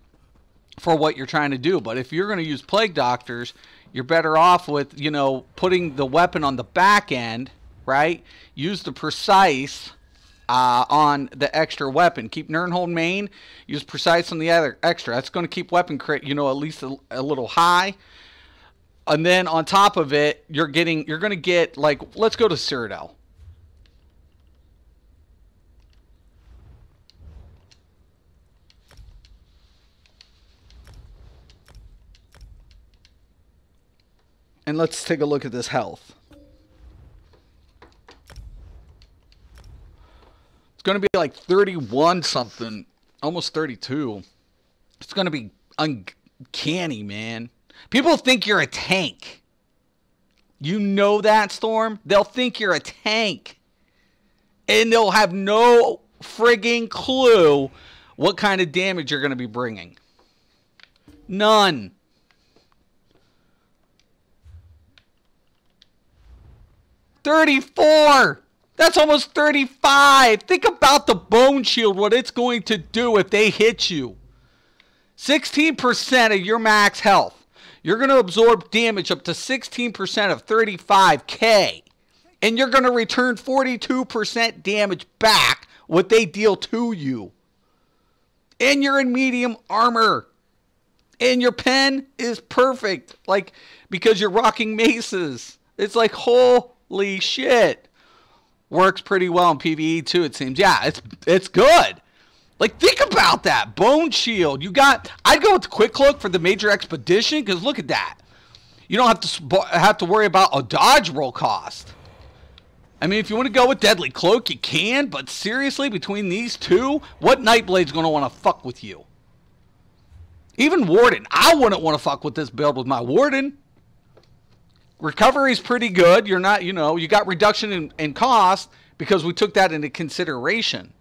for what you're trying to do, but if you're going to use Plague Doctors, you're better off with, you know, putting the weapon on the back end, right? Use the precise on the extra weapon. Keep Nirnhold main. Use precise on the other extra. That's going to keep weapon crit, you know, at least a little high. And then on top of it, you're going to get, like, let's go to Cyrodiil. And let's take a look at this health. It's going to be like 31 something, almost 32. It's going to be uncanny, man. People think you're a tank. You know that, Storm? They'll think you're a tank. And they'll have no frigging clue what kind of damage you're going to be bringing. None. $34. That's almost $35. Think about the bone shield, what it's going to do if they hit you. 16% of your max health. You're going to absorb damage up to 16% of 35K. And you're going to return 42% damage back what they deal to you. And you're in medium armor. And your pen is perfect. Like, because you're rocking maces. It's like, holy shit. Works pretty well in PvE too, it seems. Yeah, it's good. Like, think about that. Bone shield. I'd go with the quick cloak for the major expedition, because look at that. You don't have to worry about a dodge roll cost. I mean, if you want to go with deadly cloak, you can, but seriously, between these two, what Nightblade's going to want to fuck with you? Even Warden. I wouldn't want to fuck with this build with my Warden. Recovery's pretty good. You're not, you got reduction in cost because we took that into consideration.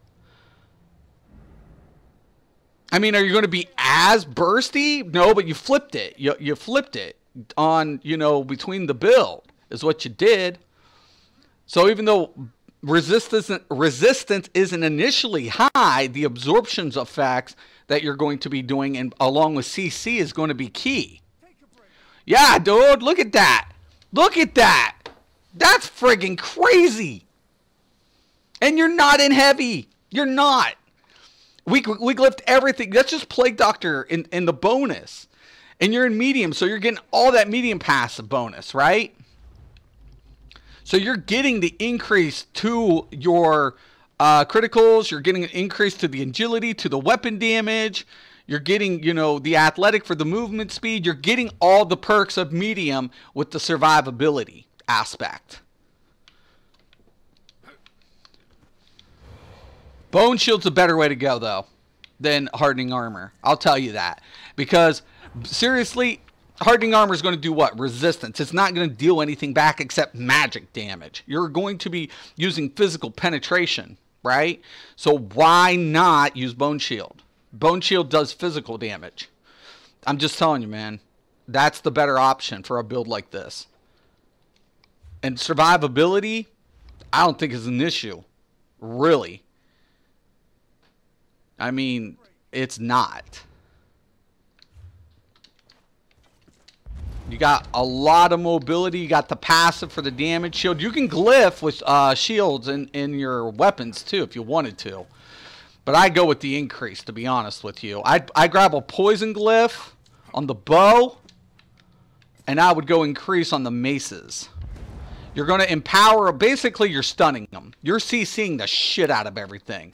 I mean, are you going to be as bursty? No, but you flipped it. You flipped it on, between the build is what you did. So even though resistance isn't initially high, the absorptions effects that you're going to be doing and along with CC is going to be key. Yeah, dude, look at that. Look at that. That's friggin' crazy. And you're not in heavy. You're not. We lift everything. That's just Plague Doctor in the bonus. And you're in medium, so you're getting all that medium passive bonus, right? So you're getting the increase to your criticals. You're getting an increase to the agility, to the weapon damage. You're getting, the athletic for the movement speed. You're getting all the perks of medium with the survivability aspect. Bone Shield's a better way to go, though, than Hardening Armor. I'll tell you that. Because, seriously, Hardening Armor is going to do what? Resistance. It's not going to deal anything back except magic damage. You're going to be using physical penetration, right? So why not use Bone Shield? Bone Shield does physical damage. I'm just telling you, man. That's the better option for a build like this. And survivability, I don't think is an issue. Really. I mean, it's not. You got a lot of mobility. You got the passive for the damage shield. You can glyph with shields in your weapons, too, if you wanted to. But I go with the increase, to be honest with you. I grab a poison glyph on the bow, and I would go increase on the maces. You're going to empower, basically you're stunning them. You're CCing the shit out of everything.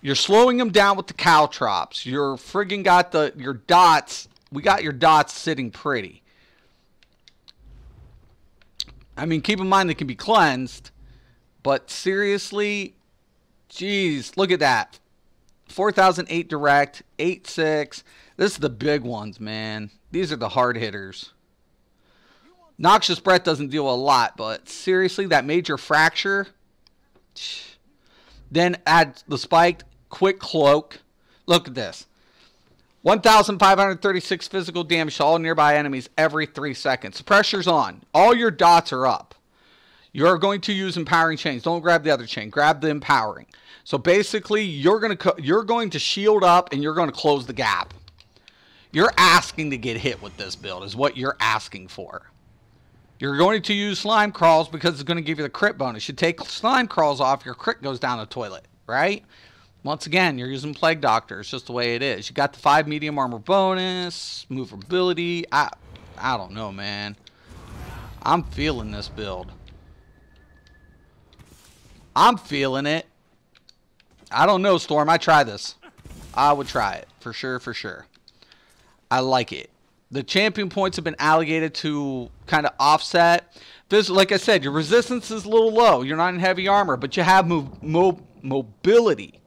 You're slowing them down with the caltrops. You're friggin' got your dots. We got your dots sitting pretty. I mean, keep in mind they can be cleansed. But seriously, geez, look at that. 4,008 direct, 8.6. This is the big ones, man. These are the hard hitters. Noxious Breath doesn't deal a lot, but seriously, that major fracture. Then add the spiked quick cloak. Look at this. 1,536 physical damage to all nearby enemies every 3 seconds. The pressure's on. All your dots are up. You're going to use empowering chains. Don't grab the other chain. Grab the empowering. So basically, you're going to shield up and you're going to close the gap. You're asking to get hit with this build is what you're asking for. You're going to use slime crawls because it's going to give you the crit bonus. You take slime crawls off, your crit goes down the toilet, right? Once again, you're using Plague Doctor. It's just the way it is. You got the 5 medium armor bonus, movability. I don't know, man. I'm feeling this build. I'm feeling it. I don't know, Storm. I try this. I would try it. For sure, for sure. I like it. The champion points have been allocated to kind of offset. Like I said, your resistance is a little low. You're not in heavy armor, but you have mobility,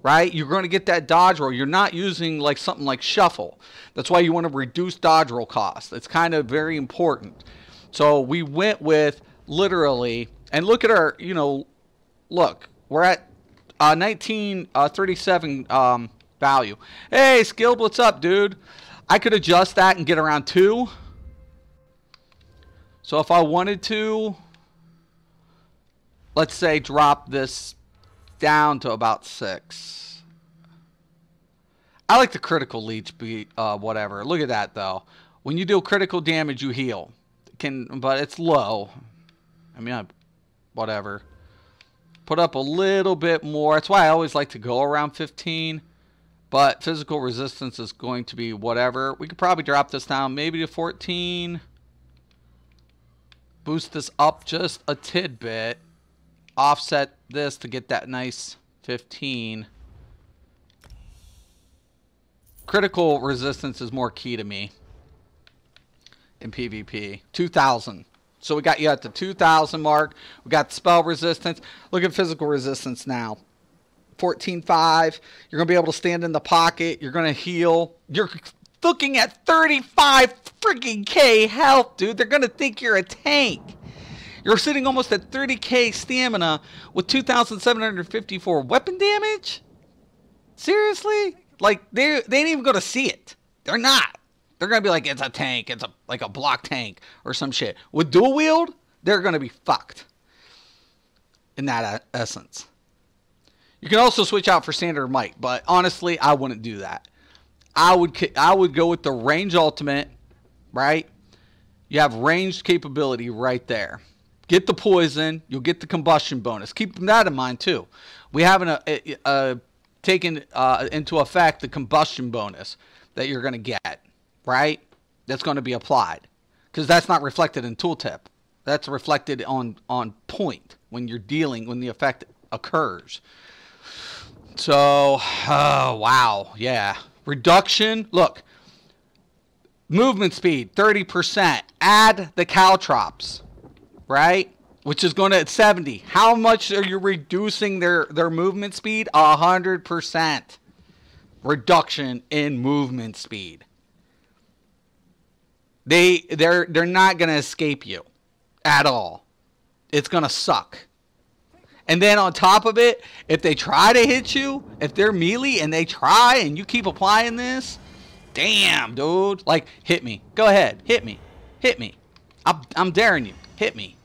right? You're going to get that dodge roll. You're not using like something like shuffle. That's why you want to reduce dodge roll cost. It's kind of very important. So we went with literally, and look at our, look, we're at 1937 value. Hey, Skilled, what's up, dude? I could adjust that and get around 2. So if I wanted to, let's say drop this down to about 6. I like the critical leech be whatever. Look at that though. When you do critical damage, you heal. But it's low. I mean, whatever. Put up a little bit more. That's why I always like to go around 15. But physical resistance is going to be whatever. We could probably drop this down maybe to 14. Boost this up just a tidbit. Offset this to get that nice 15. Critical resistance is more key to me in PvP. 2,000. So we got you at the 2,000 mark. We got spell resistance. Look at physical resistance now. 14.5. You're going to be able to stand in the pocket. You're going to heal. You're looking at 35 freaking K health, dude. They're going to think you're a tank. You're sitting almost at 30K stamina with 2,754 weapon damage? Seriously? Like, they ain't even going to see it. They're not. They're going to be like, it's a tank. It's like a block tank or some shit. With dual wield, they're going to be fucked. In that essence. You can also switch out for standard might, but honestly, I wouldn't do that. I would go with the range ultimate, right? You have ranged capability right there. Get the poison, you'll get the combustion bonus. Keep that in mind too. We haven't taken into effect the combustion bonus that you're going to get, right? That's going to be applied. Because that's not reflected in tooltip. That's reflected on point when you're dealing, when the effect occurs. So, wow, yeah. Reduction, look. Movement speed, 30%. Add the caltrops, right? Which is going to 70. How much are you reducing their movement speed? 100% reduction in movement speed. They're not going to escape you at all. It's going to suck. And then on top of it, if they try to hit you, if they're melee and they try and you keep applying this, damn, dude. Like, hit me. Go ahead. Hit me. Hit me. I'm daring you. Hit me.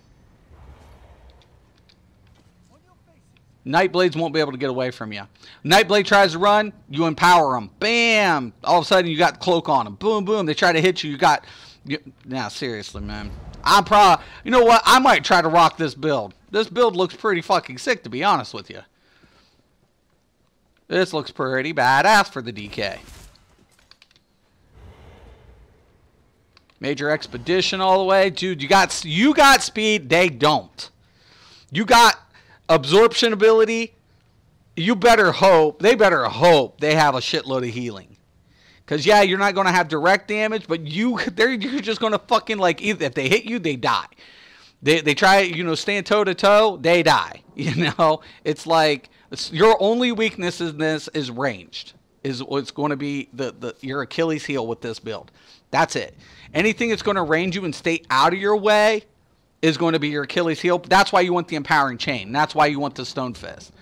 Nightblades won't be able to get away from you. Nightblade tries to run, you empower them. Bam! All of a sudden, you got the cloak on them. Boom, boom. They try to hit you. You got... Now, seriously, man. You know what? I might try to rock this build. This build looks pretty fucking sick, to be honest with you. This looks pretty badass for the DK. Major Expedition all the way. Dude, you got speed. They don't. You got absorption ability. You better hope. They better hope they have a shitload of healing. Because, yeah, you're not going to have direct damage, but you're just going to fucking, like, if they hit you, they die. They try, stand toe-to-toe, they die. It's like, your only weakness in this is ranged. Is what's going to be your Achilles heel with this build. That's it. Anything that's going to range you and stay out of your way is going to be your Achilles heel. That's why you want the Empowering Chain. That's why you want the Stone Fist.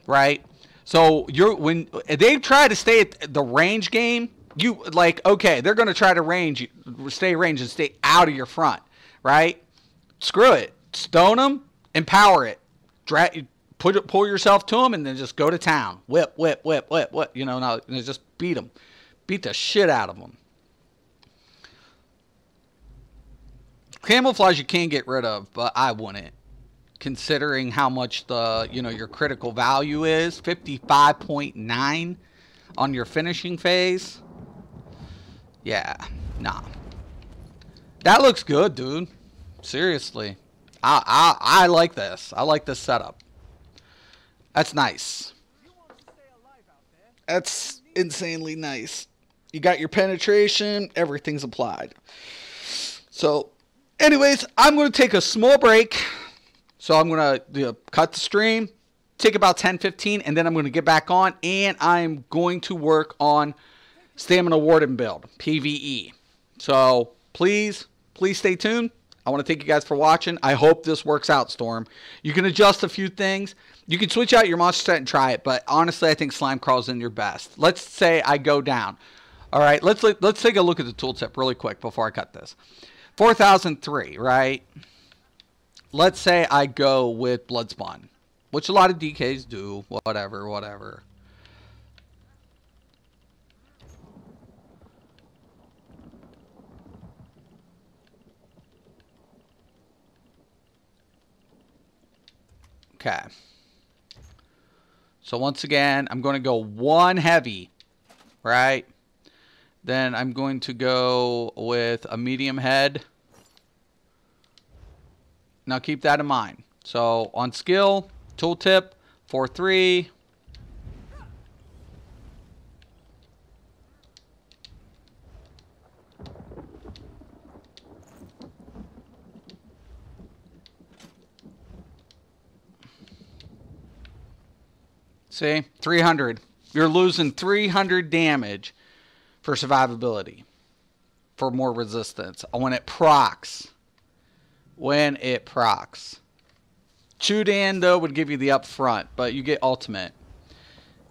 Right? So, when they try to stay at the range game, okay, they're going to try to stay range and stay out of your front, right? Screw it. Stone them, empower it. Pull yourself to them, and then just go to town. Whip, whip, whip, whip, whip. Just beat them. Beat the shit out of them. Camouflage you can get rid of, but I wouldn't. Considering how much your critical value is. 55.9 on your finishing phase. Yeah, nah. That looks good, dude. Seriously. I like this. I like this setup. That's nice. That's insanely nice. You got your penetration. Everything's applied. So, anyways, I'm going to take a small break. So I'm going to cut the stream. Take about 10-15. And then I'm going to get back on. And I'm going to work on Stamina Warden build, PvE. So please stay tuned. I want to thank you guys for watching. I hope this works out, Storm. You can adjust a few things. You can switch out your monster set and try it, but honestly, I think Slime Crawl's in your best. Let's say I go down. All right, let's take a look at the tooltip really quick before I cut this. 4003, right? Let's say I go with Bloodspawn, which a lot of DKs do. Whatever. Okay. So once again, I'm going to go 1 heavy, right? Then I'm going to go with a medium head. Now keep that in mind. So on skill, tooltip, 4-3. See, 300. You're losing 300 damage for survivability, for more resistance when it procs. Chudan, though, would give you the upfront, but you get ultimate.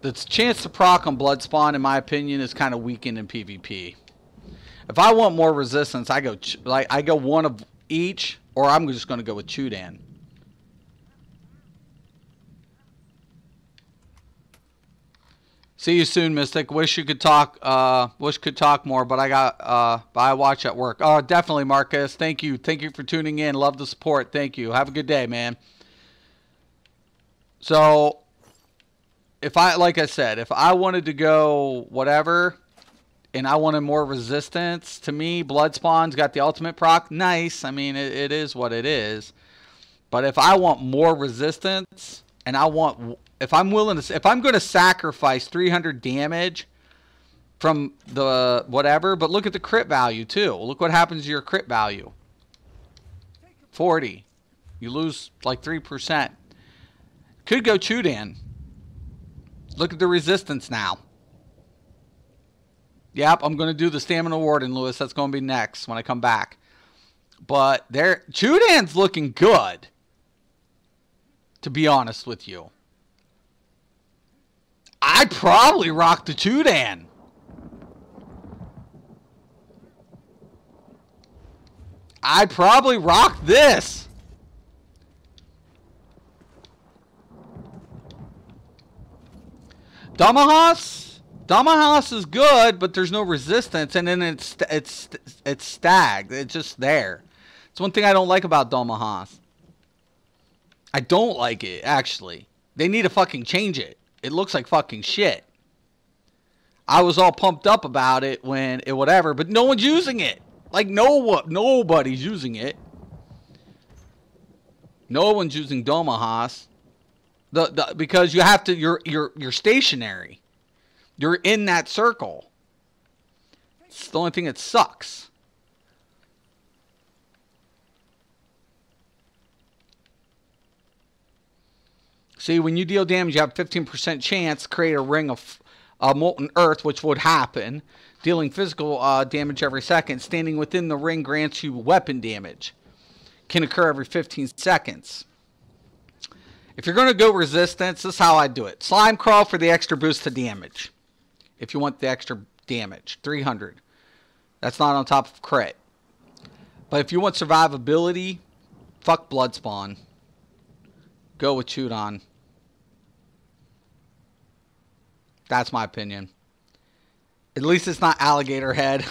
The chance to proc on Bloodspawn, in my opinion, is kind of weakened in PvP. If I want more resistance, I go one of each, or I'm just going to go with Chudan. See you soon, Mystic. Wish you could talk. Wish could talk more, but I watch at work. Oh, definitely, Marcus. Thank you. Thank you for tuning in. Love the support. Thank you. Have a good day, man. So, like I said, if I wanted to go whatever, and I wanted more resistance, to me, Bloodspawn's got the ultimate proc. Nice. I mean, it is what it is. But if I want more resistance, and if I'm going to sacrifice 300 damage from the whatever, but look at the crit value too. Look what happens to your crit value. 40. You lose like 3%. Could go Chudan. Look at the resistance now. Yep, I'm going to do the Stamina Warden, Lewis. That's going to be next when I come back. But Chudan's looking good, to be honest with you. I'd probably rock the Chudan. I'd probably rock this. Damahas is good, but there's no resistance, and then it's stagged. It's just there. It's one thing I don't like about Damahas. I don't like it, actually. They need to fucking change it. It looks like fucking shit. I was all pumped up about it when it whatever, but no one's using it. Like nobody's using it. No one's using Damahas. Because you have to you're stationary. You're in that circle. It's the only thing that sucks. See, when you deal damage, you have a 15% chance to create a ring of molten earth, which would happen. Dealing physical damage every second. Standing within the ring grants you weapon damage. Can occur every 15 seconds. If you're going to go resistance, this is how I do it. Slime Crawl for the extra boost to damage. If you want the extra damage. 300. That's not on top of crit. But if you want survivability, fuck Bloodspawn. Go with Chudan. That's my opinion. At least it's not alligator head.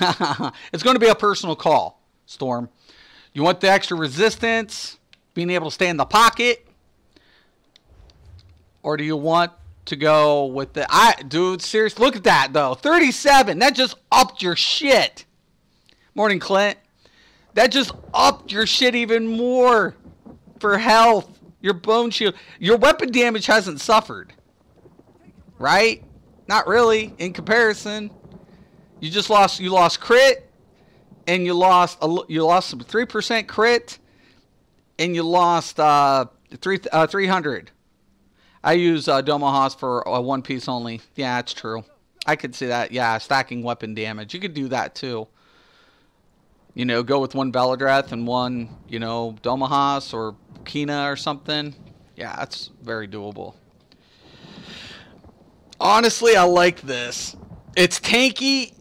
It's going to be a personal call, Storm. You want the extra resistance, being able to stay in the pocket, or do you want to go with the... Dude, seriously, look at that, though. 37. That just upped your shit. Morning, Clint. That just upped your shit even more for health. Your bone shield. Your weapon damage hasn't suffered. Right? Not really, in comparison. You just lost... You lost crit, and you lost some 3% crit, and you lost 300. I use Damahas for one piece only. Yeah, it's true. I could see that. Yeah, stacking weapon damage. You could do that too. You know, go with one Veladreth and one, you know, Domahas or Kina or something. Yeah, that's very doable. Honestly, I like this. It's tanky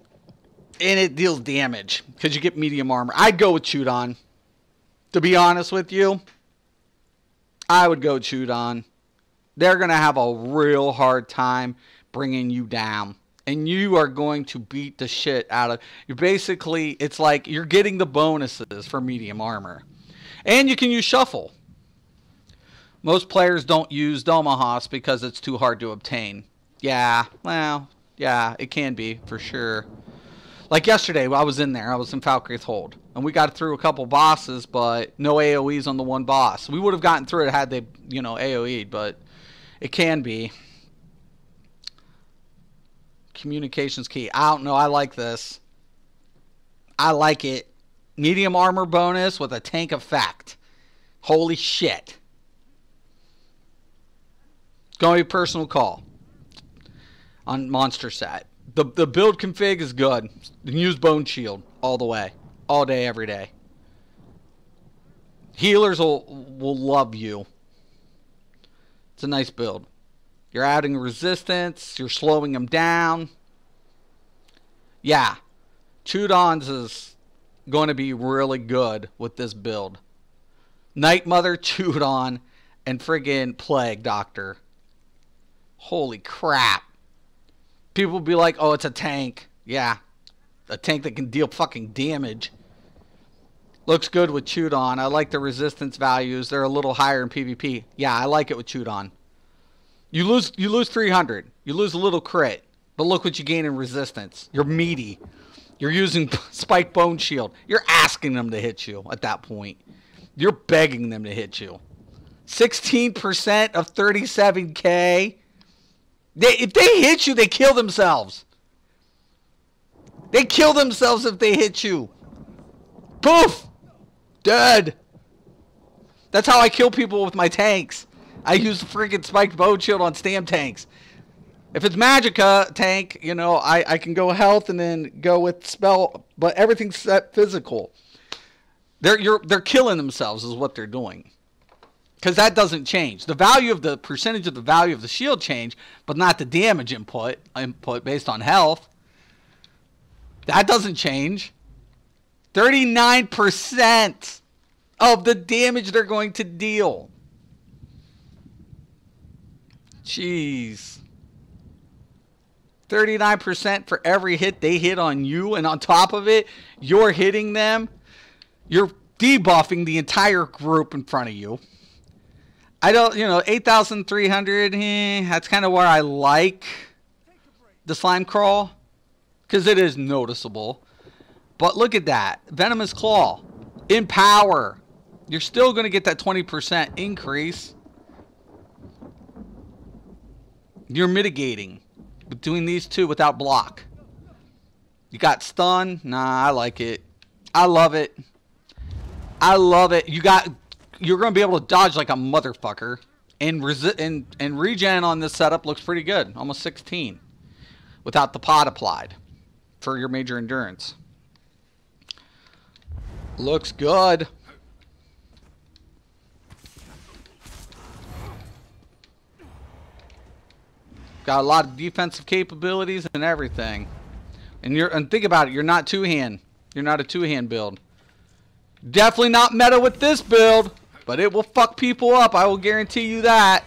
and it deals damage because you get medium armor. I'd go with Chudon. To be honest with you, I would go Chudon. They're going to have a real hard time bringing you down. And you are going to beat the shit out of... You're basically... It's like you're getting the bonuses for medium armor. And you can use Shuffle. Most players don't use Domahas because it's too hard to obtain. Yeah, well, yeah, it can be, for sure. Like yesterday, I was in there. I was in Falkreath Hold. And we got through a couple bosses, but no AoEs on the one boss. We would have gotten through it had they, you know, AoE'd, but it can be. Communications key. I don't know. I like this. I like it. Medium armor bonus with a tank effect. Holy shit. It's going to be a personal call on monster set. The build config is good. Use Bone Shield all the way. All day, every day. Healers will love you. It's a nice build. You're adding resistance. You're slowing them down. Yeah. Chudon's is going to be really good with this build. Night Mother, Chudon, and friggin' Plague Doctor. Holy crap. People will be like, oh, it's a tank. Yeah. A tank that can deal fucking damage. Looks good with Chudon. I like the resistance values. They're a little higher in PvP. Yeah, I like it with Chudon. You lose 300. You lose a little crit. But look what you gain in resistance. You're meaty. You're using Spike Bone Shield. You're asking them to hit you at that point. You're begging them to hit you. 16% of 37k. If they hit you, they kill themselves. They kill themselves if they hit you. Poof! Dead. That's how I kill people with my tanks. I use the freaking Spiked Bone Shield on Stam tanks. If it's Magicka tank, you know, I can go health and then go with spell, but everything's set physical. They're killing themselves is what they're doing. Because that doesn't change. The value of the percentage of the value of the shield change, but not the damage input based on health. That doesn't change. 39% of the damage they're going to deal. Jeez. 39% for every hit they hit on you, and on top of it, you're hitting them. You're debuffing the entire group in front of you. I don't, 8,300, that's kind of where I like the Slime Crawl, because it is noticeable. But look at that. Venomous Claw. In power. You're still going to get that 20% increase. You're mitigating between these two without block. You got stun. Nah, I like it. I love it. I love it. You're going to be able to dodge like a motherfucker. And regen on this setup looks pretty good. Almost 16. Without the pod applied. For your major endurance. Looks good. Got a lot of defensive capabilities and everything. And think about it, you're not two-hand. You're not a two-hand build. Definitely not meta with this build, but it will fuck people up. I will guarantee you that.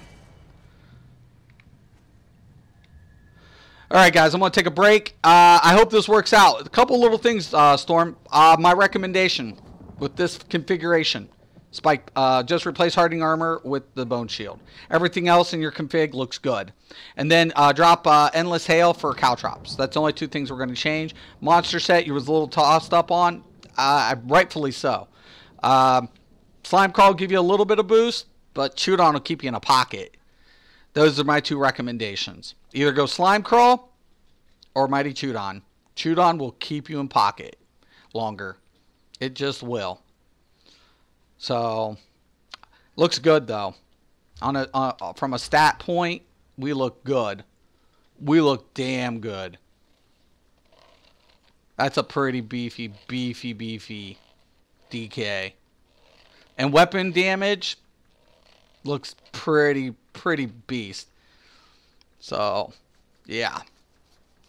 Alright guys, I'm going to take a break. I hope this works out. A couple little things, Storm. My recommendation with this configuration. Spike, just replace Hardening Armor with the Bone Shield. Everything else in your config looks good. And then drop Endless Hail for Caltrops. That's the only two things we're going to change. Monster set you was a little tossed up on. Rightfully so. Slime Crawl will give you a little bit of boost, but Chudon will keep you in a pocket. Those are my two recommendations. Either go Slime Crawl or Mighty Chudon. Chudon will keep you in pocket longer. It just will. So, looks good though. From a stat point, we look good. We look damn good. That's a pretty beefy DK. And weapon damage looks pretty beast. So, yeah.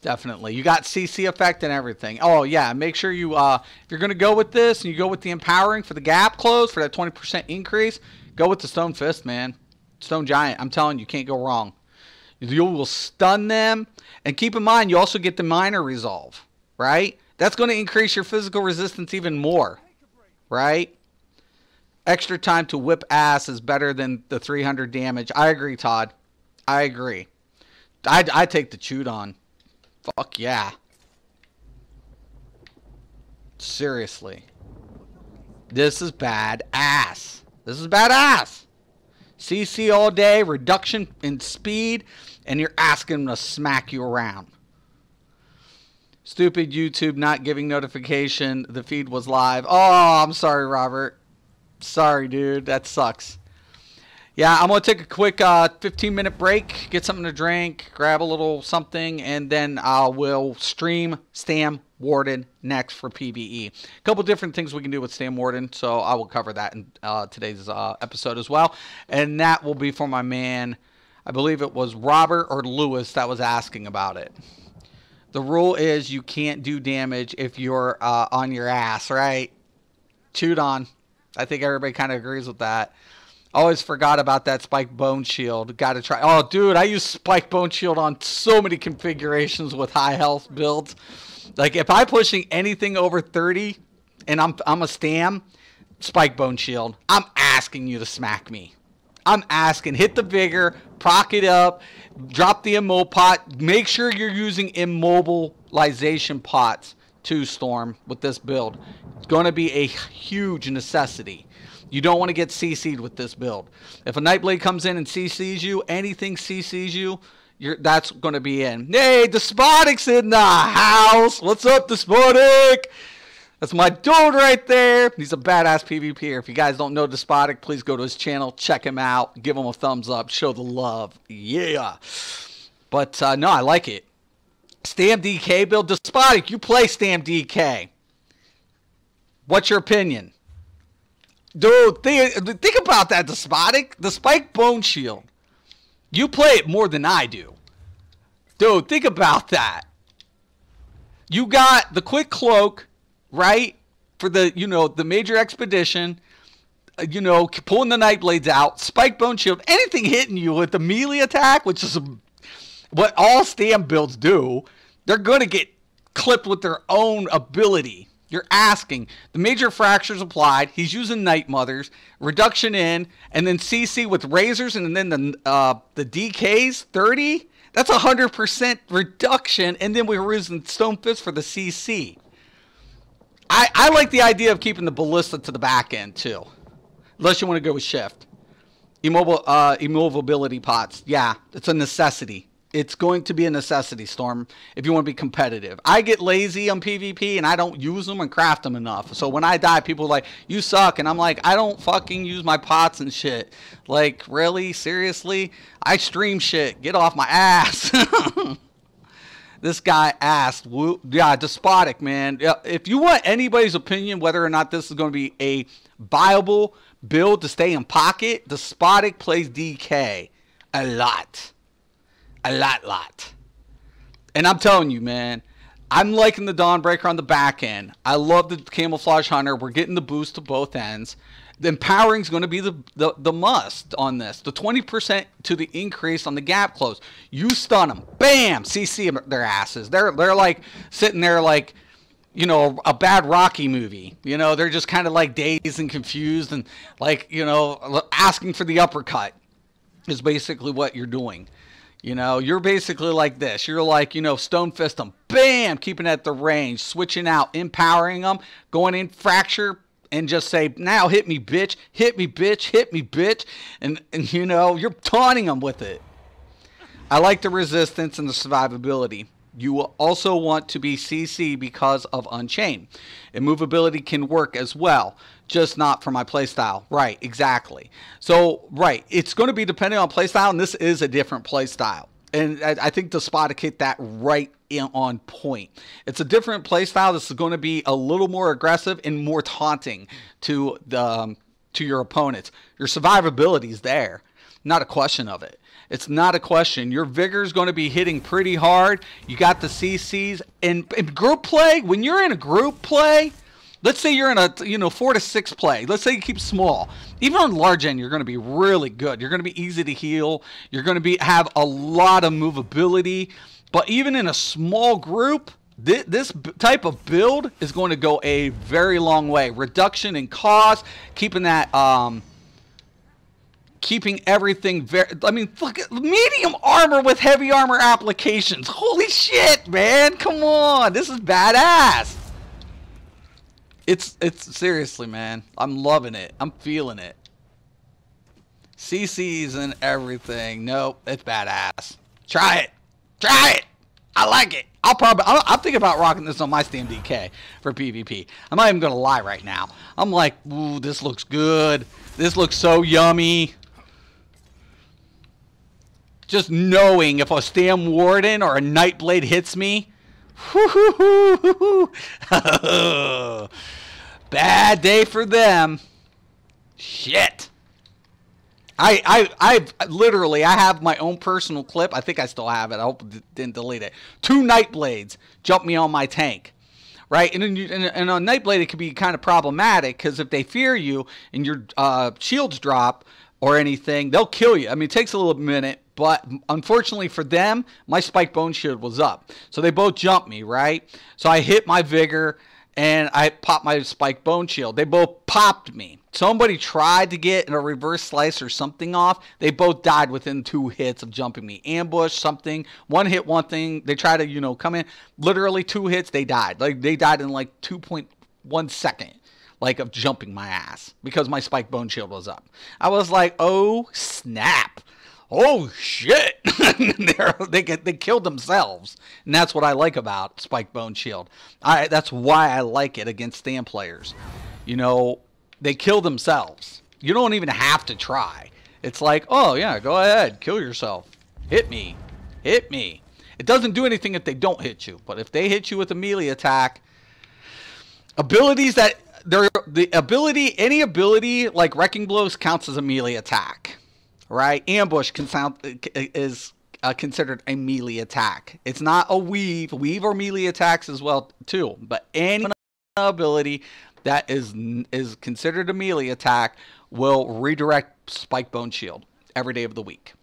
Definitely. You got CC effect and everything. Oh, yeah. Make sure you, if you're going to go with this and you go with the empowering for the gap close, for that 20% increase, go with the Stone Fist, man. Stone Giant. I'm telling you, can't go wrong. You will stun them. And keep in mind, you also get the minor resolve, right? That's going to increase your physical resistance even more, right? Extra time to whip ass is better than the 300 damage. I agree, Todd. I agree. I take the chewed on. Fuck yeah. Seriously. This is badass. This is badass. CC all day, reduction in speed, and you're asking them to smack you around. Stupid YouTube not giving notification. The feed was live. Oh, I'm sorry, Robert. Sorry, dude. That sucks. Yeah, I'm going to take a quick 15-minute break, get something to drink, grab a little something, and then we'll stream Stam Warden next for PvE. A couple different things we can do with Stam Warden, so I will cover that in today's episode as well. And that will be for my man, I believe it was Robert or Lewis that was asking about it. The rule is you can't do damage if you're on your ass, right? Chewed on. I think everybody kind of agrees with that. Always forgot about that Spike Bone Shield. Got to try. Oh, dude, I use Spike Bone Shield on so many configurations with high health builds. Like, if I'm pushing anything over 30 and I'm a Stam, Spike Bone Shield, I'm asking you to smack me. I'm asking. Hit the vigor, proc it up, drop the immobile pot. Make sure you're using immobilization pots too, Storm, with this build. It's going to be a huge necessity. You don't want to get CC'd with this build. If a Nightblade comes in and CC's you, anything CC's you, that's going to be in. Hey, Despotic's in the house. What's up, Despotic? That's my dude right there. He's a badass PvPer. If you guys don't know Despotic, please go to his channel, check him out, give him a thumbs up, show the love. Yeah. But, no, I like it. Stam DK build. Despotic, you play Stam DK. What's your opinion? Dude, think about that, Despotic. The Spike Bone Shield. You play it more than I do. Dude, think about that. You got the Quick Cloak, right? For the, the major expedition. Pulling the Nightblades out. Spike Bone Shield. Anything hitting you with the melee attack, which is what all Stam builds do, they're going to get clipped with their own ability. You're asking. The major fractures applied. He's using Night Mothers. Reduction in. And then CC with Razors. And then the DKs, 30. That's 100% reduction. And then we were using Stone Fist for the CC. I like the idea of keeping the Ballista to the back end, too. Unless you want to go with Shift. Immovability pots. Yeah, it's a necessity. It's going to be a necessity, Storm, if you want to be competitive. I get lazy on PvP, and I don't use them and craft them enough. So when I die, people are like, you suck. And I'm like, I don't fucking use my pots and shit. Like, really? Seriously? I stream shit. Get off my ass. This guy asked, yeah, Despotic, man. If you want anybody's opinion whether or not this is going to be a viable build to stay in pocket, Despotic plays DK a lot. A lot. And I'm telling you, man, I'm liking the Dawnbreaker on the back end. I love the Camouflage Hunter. We're getting the boost to both ends. The Empowering is going to be the must on this. The 20% to the increase on the gap close. You stun them. Bam! CC their asses. They're like sitting there like, a bad Rocky movie. They're just kind of like dazed and confused and like, asking for the uppercut is basically what you're doing. You're basically like this. You're like, Stone Fist them. Bam! Keeping at the range. Switching out. Empowering them. Going in. Fracture. And just say, now hit me, bitch. Hit me, bitch. Hit me, bitch. And you're taunting them with it. I like the resistance and the survivability. You will also want to be CC because of Unchained. Immovability can work as well, just not for my playstyle. Right, exactly. So, right, it's going to be dependent on playstyle, and this is a different playstyle. And I think Despotic hit that right on point. It's a different playstyle. This is going to be a little more aggressive and more taunting to your opponents. Your survivability is there. Not a question of it. It's not a question. Your vigor is going to be hitting pretty hard. You got the CCs. In group play, when you're in a group play, let's say you're in a 4 to 6 play. Let's say you keep small. Even on large end, you're going to be really good. You're going to be easy to heal. You're going to have a lot of movability. But even in a small group, this type of build is going to go a very long way. Reduction in cost, keeping that keeping everything very, I mean, look at medium armor with heavy armor applications. Holy shit, man. Come on. This is badass. It's seriously, man. I'm loving it. I'm feeling it. CCs and everything. Nope, it's badass. Try it. Try it. I like it. I'm thinking about rocking this on my Steam DK for PvP. I'm not even going to lie right now. I'm like, ooh, this looks good. This looks so yummy. Just knowing if a Stam Warden or a Nightblade hits me. Bad day for them. Shit. I literally, I have my own personal clip. I think I still have it. I hope it didn't delete it. 2 Nightblades jump me on my tank. Right? And on Nightblade, it can be kind of problematic because if they fear you and your shields drop or anything, they'll kill you. I mean, it takes a little minute. But unfortunately for them, my Spike Bone Shield was up. So they both jumped me, right? So I hit my Vigor, and I popped my Spike Bone Shield. They both popped me. Somebody tried to get a reverse slice or something off. They both died within 2 hits of jumping me. Ambush, something. 1 hit, one thing. They try to, come in. Literally 2 hits, they died. Like, they died in like 2.1 second. Like, of jumping my ass. Because my Spike Bone Shield was up. I was like, oh, snap. Oh, shit. they killed themselves. And that's what I like about Spike Bone Shield. That's why I like it against Stam players. They kill themselves. You don't even have to try. It's like, oh, yeah, go ahead. Kill yourself. Hit me. Hit me. It doesn't do anything if they don't hit you. But if they hit you with a melee attack, abilities that... any ability like Wrecking Blows counts as a melee attack. Right? Ambush is considered a melee attack. It's not a weave. Weave are melee attacks as well too. But any ability that is considered a melee attack will redirect Spike Bone Shield every day of the week.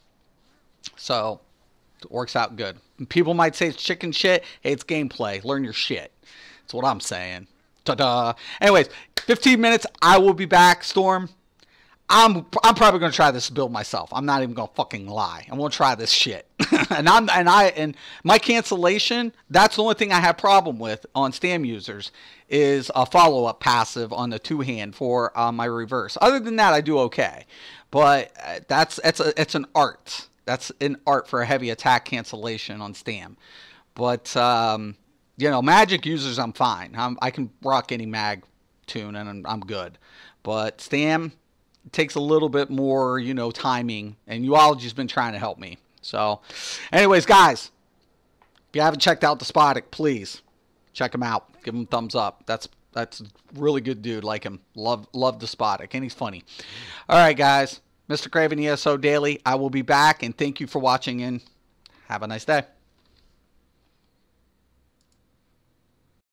So it works out good. And people might say it's chicken shit. Hey, it's gameplay. Learn your shit. That's what I'm saying. Ta-da. Anyways, 15 minutes. I will be back, Storm. I'm probably gonna try this build myself. I'm not even gonna fucking lie. I'm gonna try this shit. and my cancellation, that's the only thing I have problem with on Stam users is a follow-up passive on the 2-hand for my reverse. Other than that, I do okay. But it's an art. That's an art for a heavy attack cancellation on Stam. But Magic users, I'm fine. I can rock any mag tune and I'm good. But Stam, it takes a little bit more, timing, and Uology's been trying to help me. So, anyways, guys, if you haven't checked out Despotic, please check him out. Give him a thumbs up. That's a really good dude. Like him. Love Despotic, and he's funny. All right, guys, Mr. Craven ESO Daily. I will be back, and thank you for watching, and have a nice day.